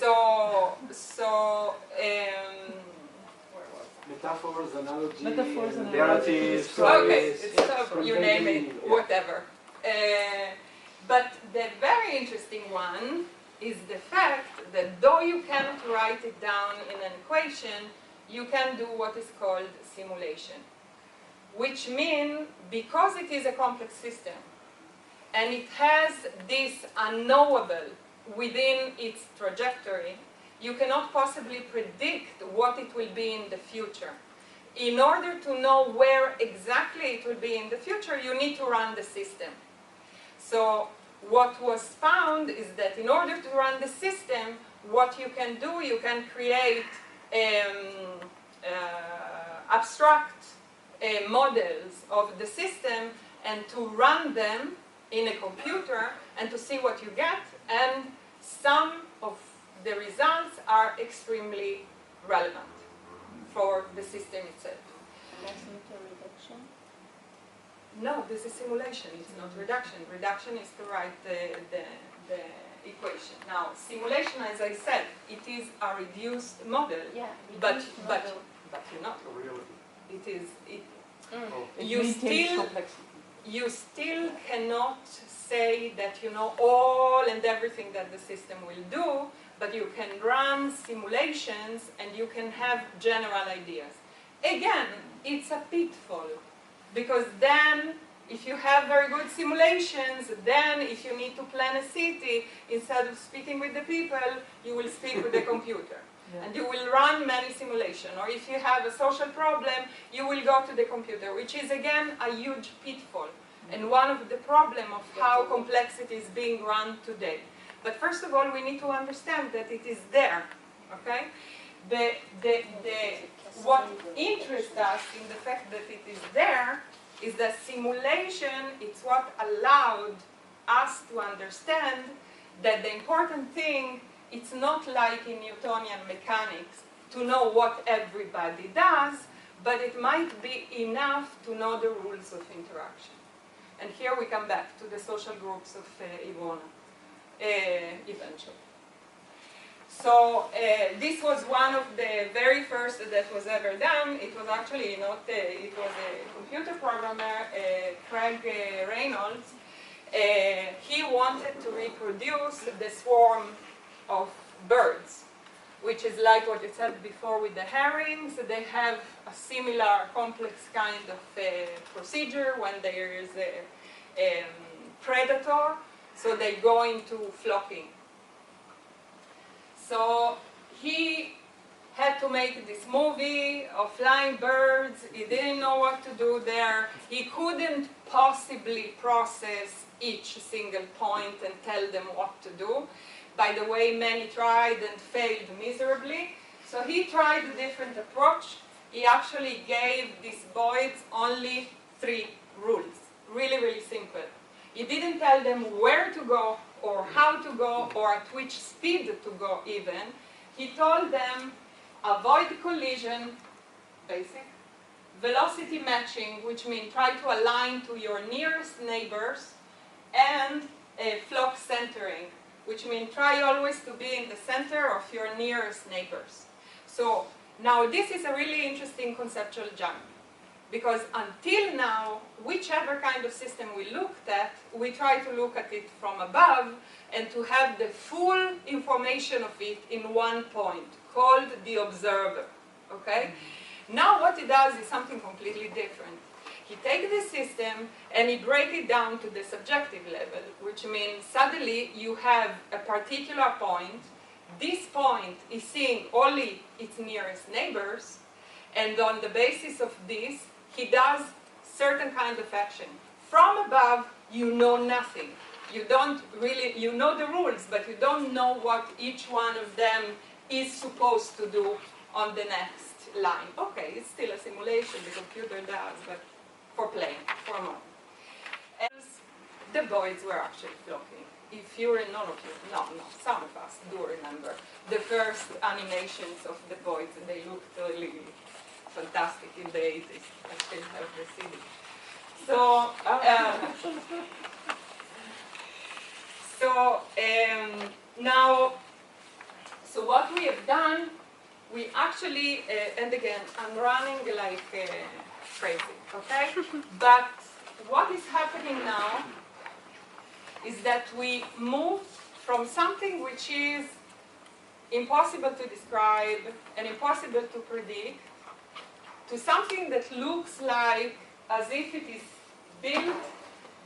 A: So where was it?
F: Metaphors, analogies,
I: Metaphors and
F: narratives,
A: Okay,
F: stories,
A: it's you name it,
F: yeah.
A: whatever. But the very interesting one is the fact that though you cannot write it down in an equation, you can do what is called simulation. Which means, because it is a complex system, and it has this unknowable within its trajectory, you cannot possibly predict what it will be in the future. In order to know where exactly it will be in the future, you need to run the system. So what was found is that in order to run the system, what you can do, you can create abstract models of the system and to run them in a computer and to see what you get, and some of the results are extremely relevant for the system itself.
H: That's not a reduction.
A: No, this is simulation, it's not reduction. Reduction is to write the equation. Now, simulation, as I said, it is a reduced model,
H: Yeah,
A: but
H: reduced
A: but
H: model.
A: you're not. It is.
I: It
A: You
I: maintains
A: still
I: complexity.
A: you still cannot say that you know all and everything that the system will do, but you can run simulations and you can have general ideas. Again, it's a pitfall, because then if you have very good simulations, then if you need to plan a city, instead of speaking with the people, you will speak with the computer.
I: Yeah.
A: And you will run many simulations. Or if you have a social problem, you will go to the computer, which is again a huge pitfall. And one of the problems of how complexity is being run today. But first of all, we need to understand that it is there. Okay? What interests us in the fact that it is there is that simulation is what allowed us to understand that the important thing, it's not like in Newtonian mechanics to know what everybody does, but it might be enough to know the rules of interaction. And here we come back to the social groups of Ivona, eventually. So this was one of the very first that was ever done. It was actually not, it was a computer programmer, Craig Reynolds. He wanted to reproduce the swarm of birds, which is like what you said before with the herrings. They have a similar complex kind of procedure when there is a predator, so they go into flocking. So he had to make this movie of flying birds. He didn't know what to do there. He couldn't possibly process each single point and tell them what to do. By the way, many tried and failed miserably. So he tried a different approach. He actually gave these boys only 3 rules. Really, really simple. He didn't tell them where to go or how to go or at which speed to go even. He told them avoid collision, basic. Velocity matching, which means try to align to your nearest neighbors, and flock centering, which means try always to be in the center of your nearest neighbors. So now this is a really interesting conceptual jump, because until now, whichever kind of system we looked at, we try to look at it from above and to have the full information of it in one point, called the observer, okay? Now what he does is something completely different. He takes the system and he breaks it down to the subjective level, which means suddenly you have a particular point. This point is seeing only its nearest neighbors, and on the basis of this, he does certain kind of action. From above, you know nothing. You don't really, you know the rules, but you don't know what each one of them is supposed to do on the next line. Okay, it's still a simulation, the computer does, but for playing, for a moment. And the voids were actually floating. If you, none of you, no, some of us do remember the first animations of the voids. They looked really fantastic in the 80s. I still have the CD. Now, so what we have done, we actually, and again, I'm running like crazy, okay? But what is happening now is that we move from something which is impossible to describe and impossible to predict to something that looks like as if it is built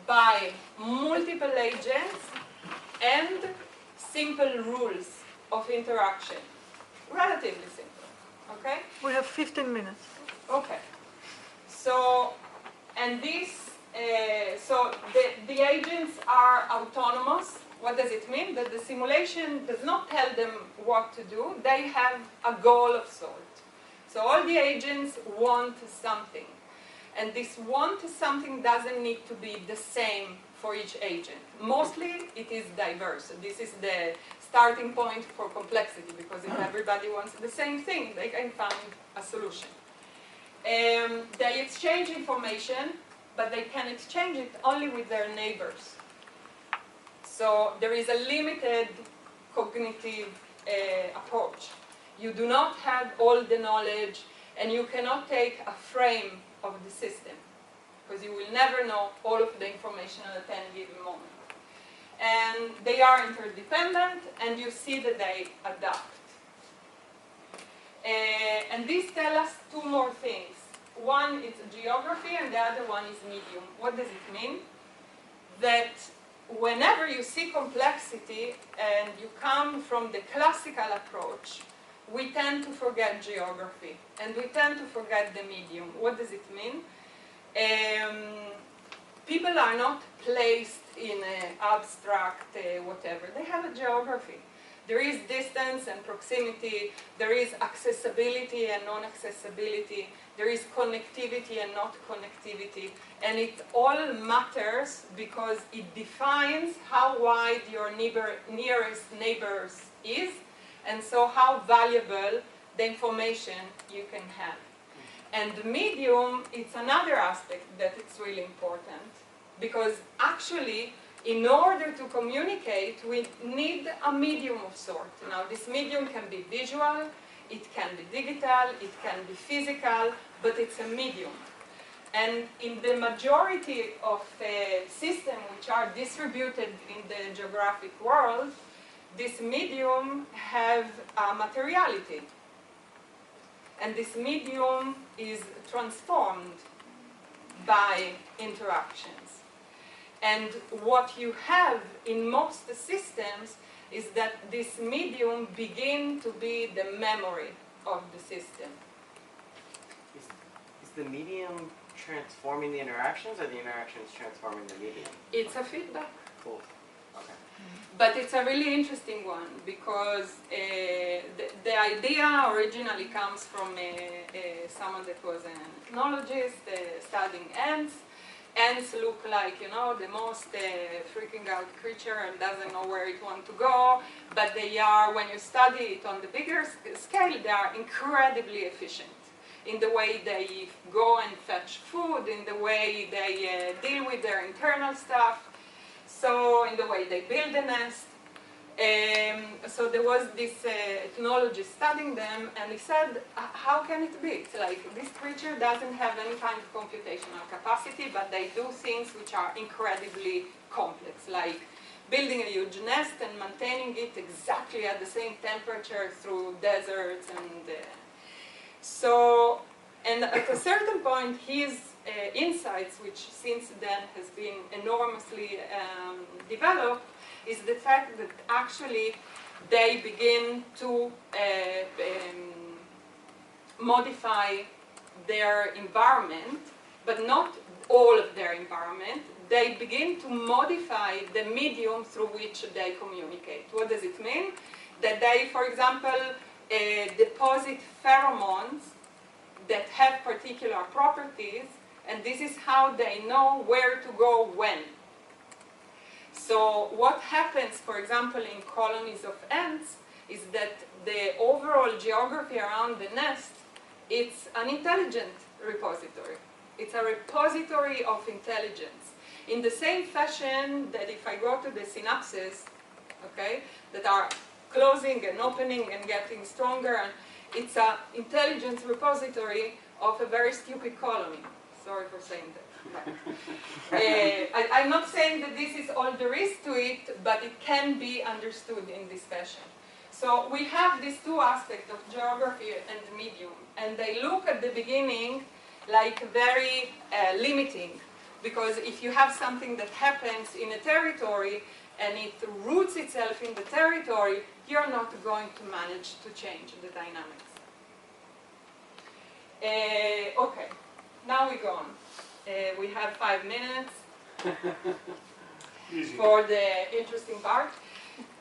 A: by multiple agents and simple rules of interaction. Relatively simple, okay?
B: We have 15 minutes.
A: Okay. So, and this, so the agents are autonomous. What does it mean? That the simulation does not tell them what to do. They have a goal of sort. So all the agents want something. And this want something doesn't need to be the same for each agent. Mostly it is diverse. This is the starting point for complexity, because if everybody wants the same thing, they can find a solution. They exchange information, but they can exchange it only with their neighbors. So there is a limited cognitive approach. You do not have all the knowledge, and you cannot take a frame of the system, because you will never know all of the information at any given moment. And they are interdependent, and you see that they adapt. And these tell us two more things. One is geography, and the other one is medium. What does it mean? That whenever you see complexity and you come from the classical approach, we tend to forget geography, and we tend to forget the medium. What does it mean? People are not placed in an abstract whatever. They have a geography. There is distance and proximity. There is accessibility and non-accessibility. There is connectivity and not connectivity. And it all matters because it defines how wide your nearest neighbors is, and so how valuable the information you can have. And the medium, it's another aspect that it's really important, because actually, in order to communicate, we need a medium of sort. Now, this medium can be visual, it can be digital, it can be physical, but it's a medium. And in the majority of systems which are distributed in the geographic world, this medium have a materiality. And this medium is transformed by interactions. And what you have in most systems is that this medium begin to be the memory of the system.
J: Is the medium transforming the interactions, or the interactions transforming the medium?
A: It's a feedback.
J: Cool. Okay.
A: But it's a really interesting one, because the idea originally comes from someone that was an ethnologist studying ants. Ants look like, you know, the most freaking out creature and doesn't know where it wants to go, but they are, when you study it on the bigger scale, they are incredibly efficient in the way they go and fetch food, in the way they deal with their internal stuff, so in the way they build a nest. So there was this ethnologist studying them, and he said, how can it be? It's like this creature doesn't have any kind of computational capacity, but they do things which are incredibly complex, like building a huge nest and maintaining it exactly at the same temperature through deserts. And at a certain point, his insights, which since then has been enormously developed, is the fact that actually they begin to modify their environment, but not all of their environment. They begin to modify the medium through which they communicate. What does it mean? That they, for example, deposit pheromones that have particular properties, and this is how they know where to go when. So what happens, for example, in colonies of ants, is that the overall geography around the nest, it's an intelligent repository. It's a repository of intelligence. In the same fashion that if I go to the synapses, okay, that are closing and opening and getting stronger, and it's an intelligence repository of a very stupid colony. Sorry for saying that. I'm not saying that this is all there is to it, but it can be understood in this fashion. So we have these two aspects of geography and medium, and they look at the beginning like very limiting, because if you have something that happens in a territory and it roots itself in the territory, you're not going to manage to change the dynamics. Okay, now we go on. We have 5 minutes for the interesting part.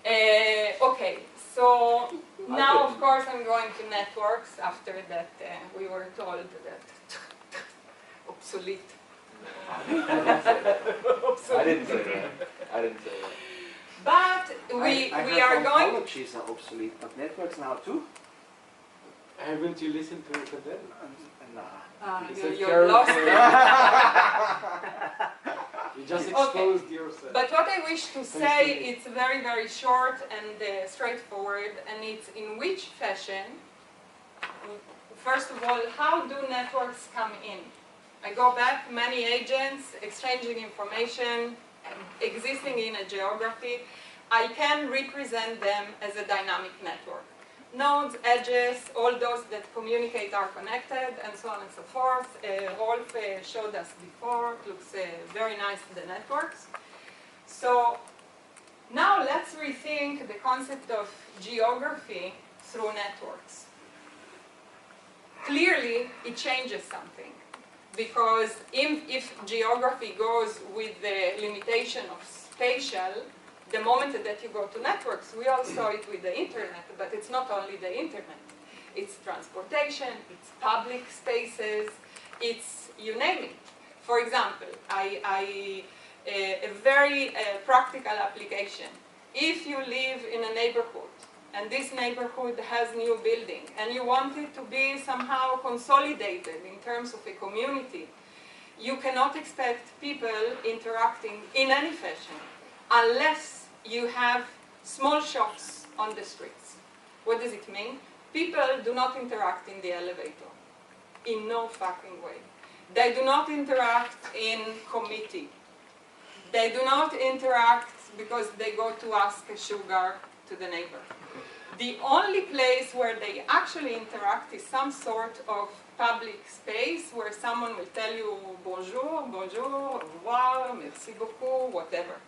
A: Okay, so now of course I'm going to networks after that we were told that obsolete.
G: I didn't say that. I didn't say that.
A: But we are going.
F: Topologies are obsolete, but networks now too.
J: Haven't you listened to that?
A: You're lost.
J: You just exposed yourself.
A: But what I wish to say, it's very, very short and straightforward, and it's in which fashion. First of all, how do networks come in? I go back, many agents exchanging information, existing in a geography. I can represent them as a dynamic network. Nodes, edges, all those that communicate are connected, and so on and so forth. Rolf showed us before. It looks very nice, the networks. So now let's rethink the concept of geography through networks. Clearly, it changes something. Because if geography goes with the limitation of spatial, the moment that you go to networks, we all saw it with the internet, but it's not only the internet. It's transportation, it's public spaces, it's you name it. For example, a very practical application. If you live in a neighborhood, and this neighborhood has new building, and you want it to be somehow consolidated in terms of a community, you cannot expect people interacting in any fashion unless you have small shops on the streets. What does it mean? People do not interact in the elevator. In no fucking way. They do not interact in committee. They do not interact because they go to ask a sugar to the neighbor. The only place where they actually interact is some sort of public space where someone will tell you bonjour, bonjour, au revoir, merci beaucoup, whatever.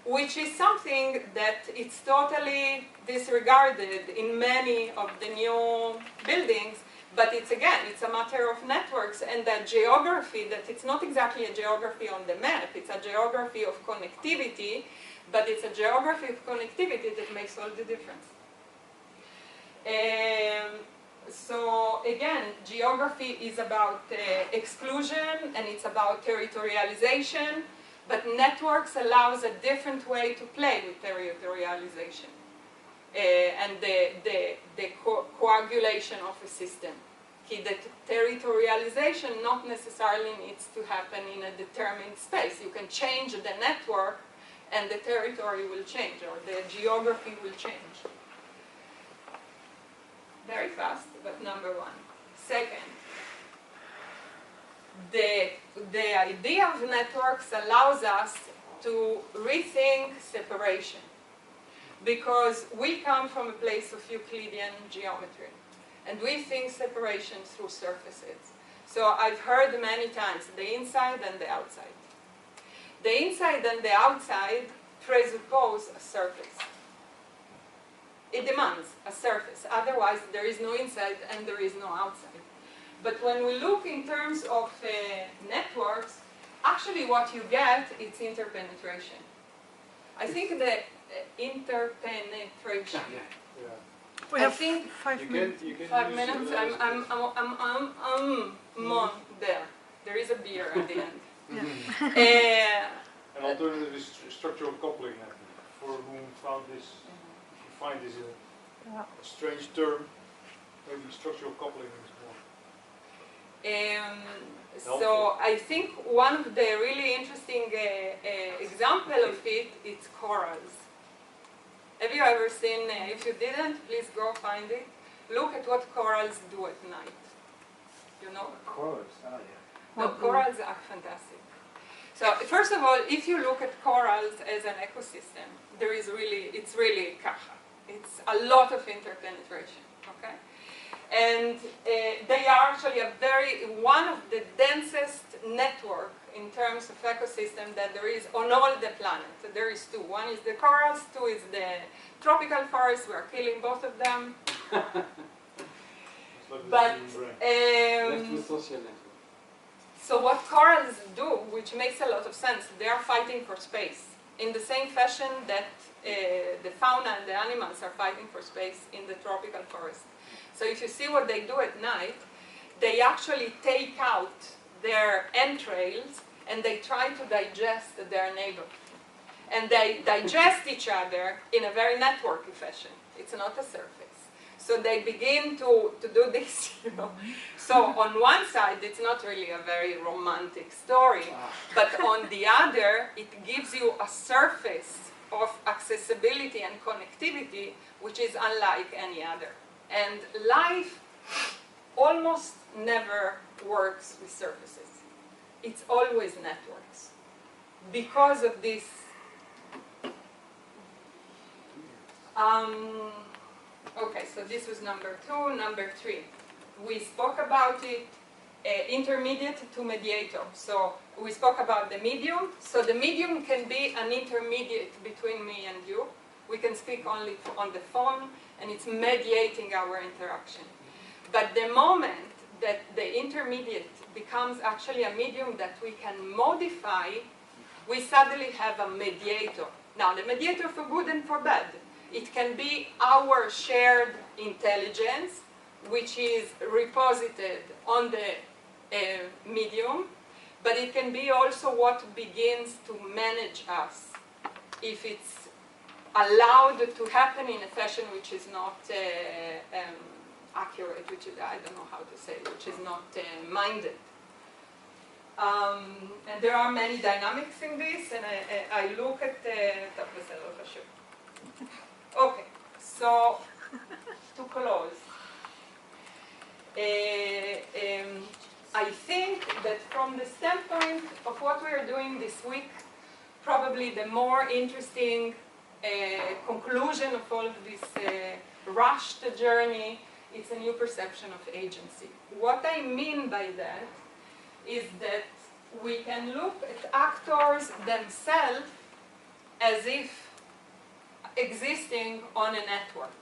A: Which is something that it's totally disregarded in many of the new buildings, but it's a matter of networks and that geography, that it's not exactly a geography on the map, it's a geography of connectivity, but it's a geography of connectivity that makes all the difference. So again, geography is about exclusion and it's about territorialization, but networks allows a different way to play with territorialization and the coagulation of a system. The territorialization not necessarily needs to happen in a determined space. You can change the network and the territory will change, or the geography will change. Very fast, but number one. Second, the idea of networks allows us to rethink separation, because we come from a place of Euclidean geometry, and we think separation through surfaces. So I've heard many times the inside and the outside. The inside and the outside presuppose a surface. It demands a surface, otherwise there is no inside and there is no outside. But when we look in terms of networks, actually what you get is interpenetration. I think that interpenetration
B: We
A: I
B: have
A: think
B: 5 minutes.
D: You can
A: 5
D: use
A: minutes. There. There is a beer at the end.
D: An alternative is structural coupling, I think. For whom found this, if you find this a strange term, maybe structural coupling is more.
A: So I think one of the really interesting example of it is corals. Have you ever seen, if you didn't, please go find it. Look at what corals do at night. You know?
F: Corals, oh yeah.
A: No, corals are fantastic. So first of all, if you look at corals as an ecosystem, it's really kacha. It's a lot of interpenetration, okay? And they are actually one of the densest network in terms of ecosystem that there is on all the planet. There is two. One is the corals, two is the tropical forests. We are killing both of them. But so what corals do, which makes a lot of sense, they are fighting for space in the same fashion that the fauna and the animals are fighting for space in the tropical forest. So if you see what they do at night, they actually take out their entrails and they try to digest their neighbor. And they digest each other in a very networky fashion. It's not a surface. So they begin to do this, you know. So on one side, it's not really a very romantic story, but on the other, it gives you a surface of accessibility and connectivity, which is unlike any other. And life almost never works with surfaces. It's always networks. Because of this, okay, so this was number 2. Number 3, we spoke about it, intermediate to mediator. So we spoke about the medium. So the medium can be an intermediate between me and you. We can speak only on the phone, and it's mediating our interaction. But the moment that the intermediate becomes actually a medium that we can modify, we suddenly have a mediator. Now, the mediator for good and for bad. It can be our shared intelligence, which is reposited on the medium, but it can be also what begins to manage us, if it's allowed to happen in a fashion which is not accurate, which is, I don't know how to say, which is not minded. And there are many dynamics in this, and I look at okay, so to close, I think that from the standpoint of what we are doing this week, probably the more interesting conclusion of all of this rushed journey is a new perception of agency. What I mean by that is that we can look at actors themselves as if existing on a network.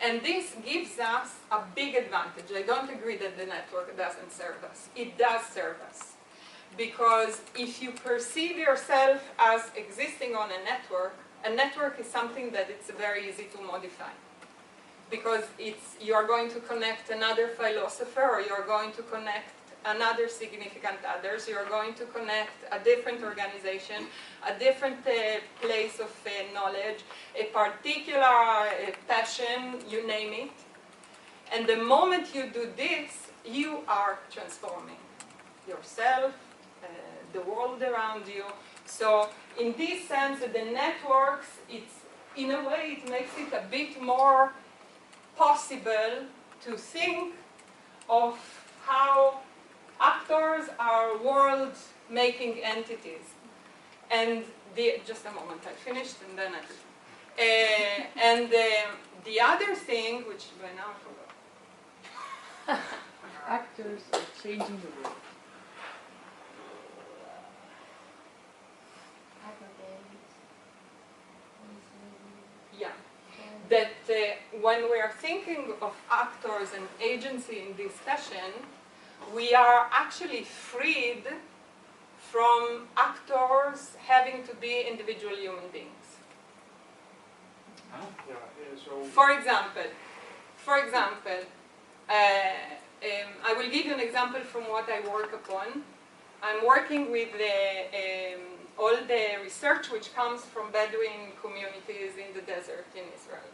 A: And this gives us a big advantage. I don't agree that the network doesn't serve us. It does serve us. Because if you perceive yourself as existing on a network is something that it's very easy to modify. Because you are going to connect another philosopher, or you are going to connect another significant others, you are going to connect a different organization, a different place of knowledge, a particular passion, you name it. And the moment you do this, you are transforming yourself, the world around you. So in this sense, the networks, in a way, it makes it a bit more possible to think of how actors are world-making entities. And just a moment, I finished, and then the other thing, which by now I forgot.
I: Actors are changing the world.
A: Yeah, that when we are thinking of actors and agency in this fashion, we are actually freed from actors having to be individual human beings.
D: So
A: For example, For example, I will give you an example from what I work upon. I'm working with all the research which comes from Bedouin communities in the desert in Israel.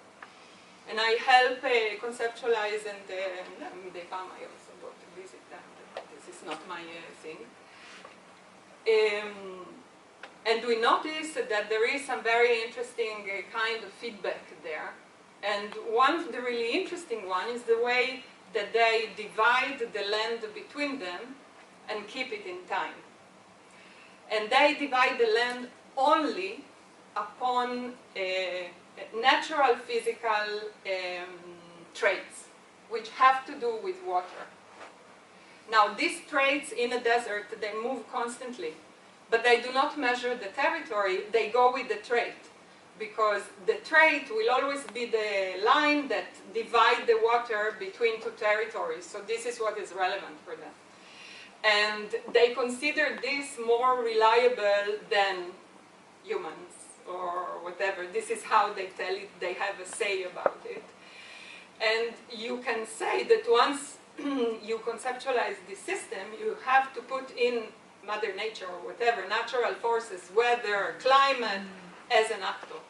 A: And I help conceptualize, and they come, I also go to visit them. This is not my thing. And we notice that there is some very interesting kind of feedback there. And one of the really interesting one is the way that they divide the land between them and keep it in time. And they divide the land only upon natural physical traits, which have to do with water. Now, these traits in a desert, they move constantly, but they do not measure the territory, they go with the trait, because the trait will always be the line that divides the water between two territories, so this is what is relevant for them. And they consider this more reliable than humans or whatever. This is how they tell it, they have a say about it. And you can say that once you conceptualize this system, you have to put in Mother Nature or whatever, natural forces, weather, climate, as an actor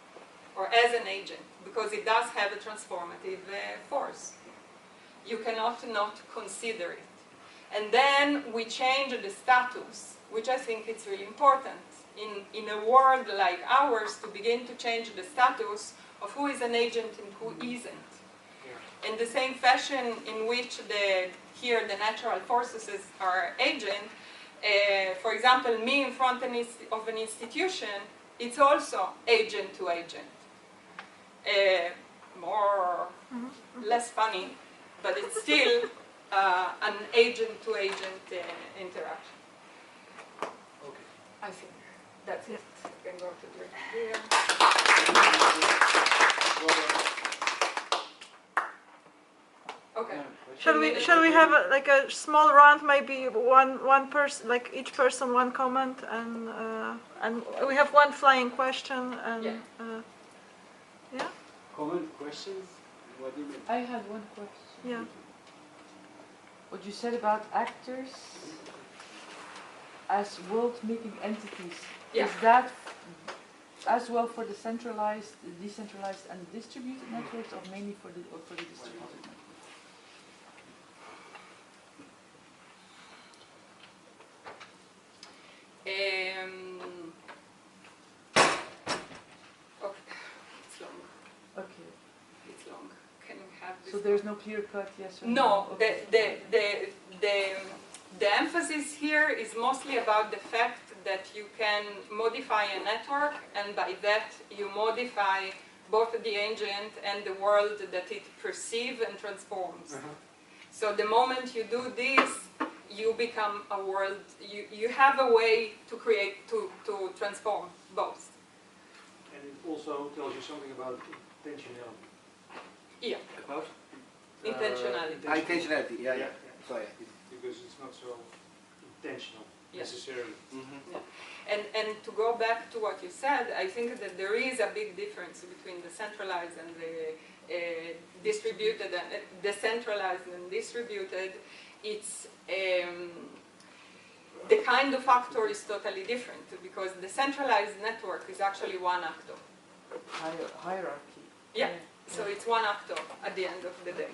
A: or as an agent, because it does have a transformative force. You cannot not consider it. And then we change the status, which I think is really important in a world like ours, to begin to change the status of who is an agent and who isn't. In the same fashion in which here the natural forces are agent, for example, me in front of an institution, it's also agent to agent. Less funny, but it's still an agent-to-agent interaction.
F: Okay.
A: I think that's it. You can go to drink beer. Okay.
B: Shall we have a small round? Maybe one person, like each person, one comment, and we have one flying question and yeah.
F: Comment, questions? What do you mean?
I: I had one question.
B: Yeah.
I: What you said about actors as world-making entities,
A: Yeah.
I: is that as well for the centralized, the decentralized, and distributed networks, or mainly for the distributed networks?
A: It's long.
I: Okay.
A: It's long. Can we have this?
I: So there's no clear-cut yes or no?
A: No.
I: Okay.
A: The emphasis here is mostly about the fact that you can modify a network, and by that you modify both the agent and the world that it perceives and transforms. So the moment you do this, you become a world, you have a way to create, to transform both.
D: And it also tells you something about intentionality.
A: Yeah.
F: About?
A: Intentionality.
F: Intentionality, yeah. Sorry.
D: Because it's not so intentional necessarily.
A: And to go back to what you said, I think that there is a big difference between the centralized and the distributed, and decentralized and distributed. It's the kind of actor is totally different, because the centralized network is actually one actor.
I: Hierarchy.
A: Yeah. So it's one actor at the end of the day.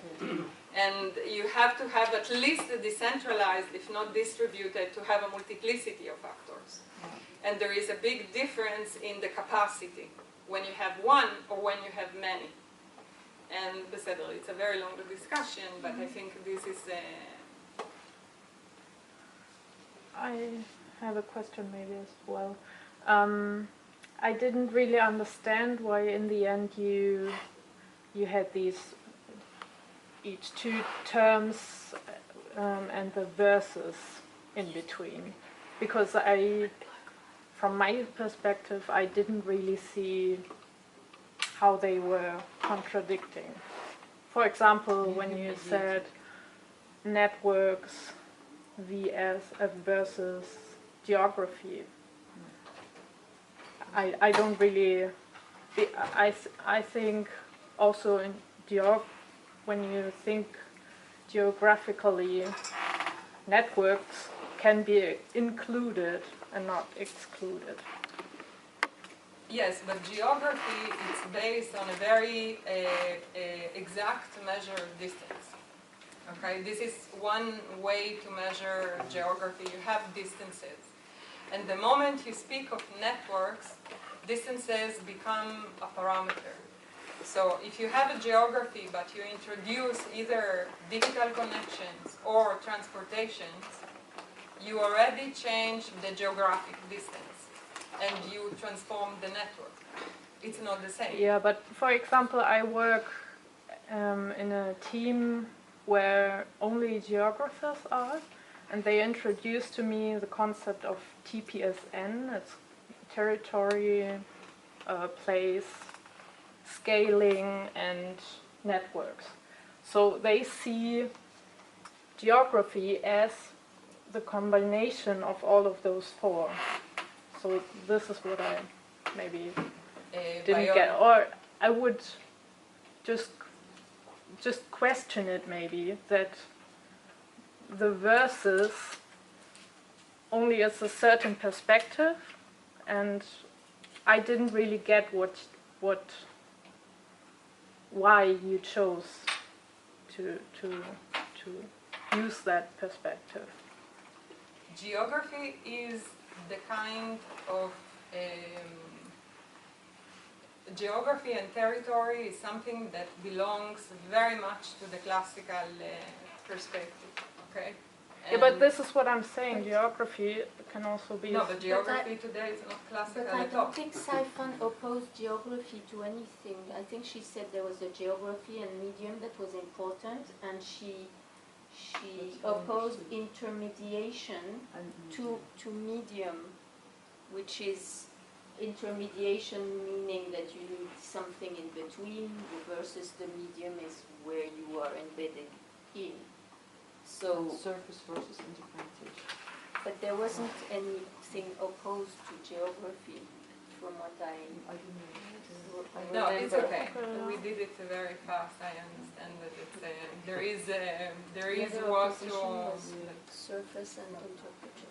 A: And you have to have at least decentralized, if not distributed, to have a multiplicity of actors. And there is a big difference in the capacity when you have one or when you have many. And it's a very long discussion, but I think this is
K: I have a question maybe as well. I didn't really understand why in the end you had these each two terms and the verses in between, because from my perspective, I didn't really see how they were contradicting. For example, when you said networks versus geography, I don't really. I think also in when you think geographically, networks can be included and not excluded.
A: Yes, but geography is based on a very exact measure of distance. Okay, this is one way to measure geography. You have distances. And the moment you speak of networks, distances become a parameter. So if you have a geography but you introduce either digital connections or transportations, you already change the geographic distance and you transform the network. It's not the same.
K: Yeah, but for example, I work in a team where only geographers are, and they introduced to me the concept of TPSN. It's territory, place, scaling, and networks. So they see geography as the combination of all of those four. So this is what I maybe didn't get, or I would just question it maybe, that the versus only is a certain perspective, and I didn't really get why you chose to use that perspective.
A: Geography is the kind of geography and territory is something that belongs very much to the classical perspective. Okay.
K: Yeah, but this is what I'm saying. Geography can also be.
A: No, but geography today is not classical
H: But I
A: at all.
H: don't think Sayfan opposed geography to anything. I think she said there was a geography and medium that was important, and she opposed intermediation to medium, which is intermediation meaning that you need something in between, versus the medium is where you are embedded in. So
I: surface versus interpretation.
H: but there wasn't anything opposed to geography from what I
A: No, it's
H: remember.
A: okay. We did it very fast. I understand that it's there is
H: The other
A: what
H: opposition was surface and interpretation.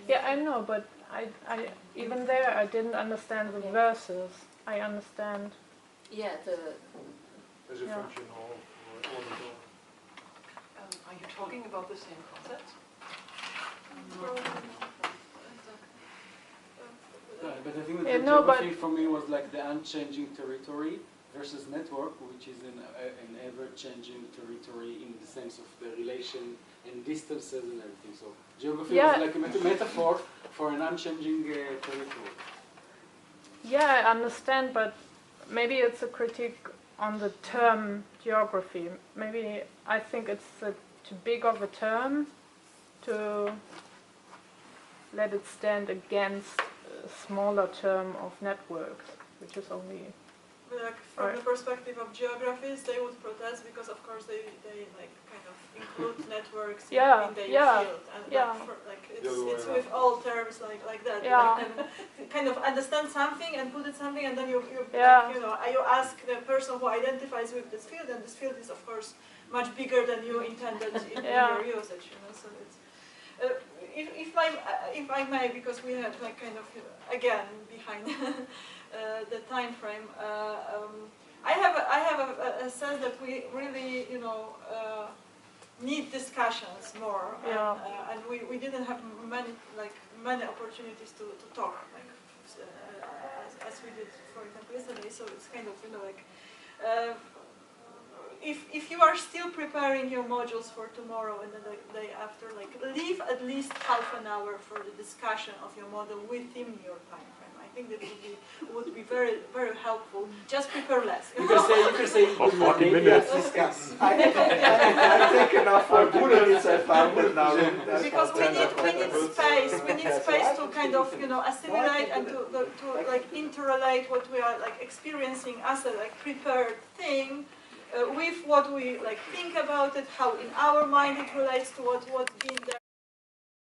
K: Yeah, I know, but I even there I didn't understand the verses. I understand.
H: Yeah,
D: As a
K: Yeah.
D: function of orbital.
C: Are you talking about the same concept?
L: Right, but I think that
K: Yeah,
L: the
K: no, but-
L: geography for me was like the unchanging territory versus network, which is an ever-changing territory in the sense of the relation and distances and everything. So geography
K: Yeah.
L: was like a metaphor for an unchanging territory.
K: Yeah, I understand, but maybe it's a critique on the term geography. Maybe I think it's too big of a term to let it stand against a smaller term of networks, which is only.
B: Like from the perspective of geographies, they would protest because, of course, they like kind of include networks
K: Yeah,
B: in their
K: yeah,
B: field, and
K: yeah.
B: like
D: The other way
B: it's
D: around.
B: with all terms like that.
K: Yeah.
B: Like, kind of understand something and put it something, and then you
K: Yeah.
B: like, you ask the person who identifies with this field, and this field is, of course, much bigger than you intended in
K: Yeah.
B: your usage. So it's. If I may, because we have like kind of again behind the time frame, I have a sense that we really need discussions more,
K: Yeah.
B: and we didn't have many opportunities to talk as we did, for example, yesterday. So it's kind of if you are still preparing your modules for tomorrow and the day after, leave at least half an hour for the discussion of your model within your time frame. I think that would be very, very helpful. Just prepare less.
F: You can say
E: For 40 minutes.
F: Let's discuss. I think enough for 2 minutes I found it now.
B: Because we need space to kind of assimilate and to interrelate what we are experiencing as a prepared thing with what we think about it, how in our mind it relates to what's been there.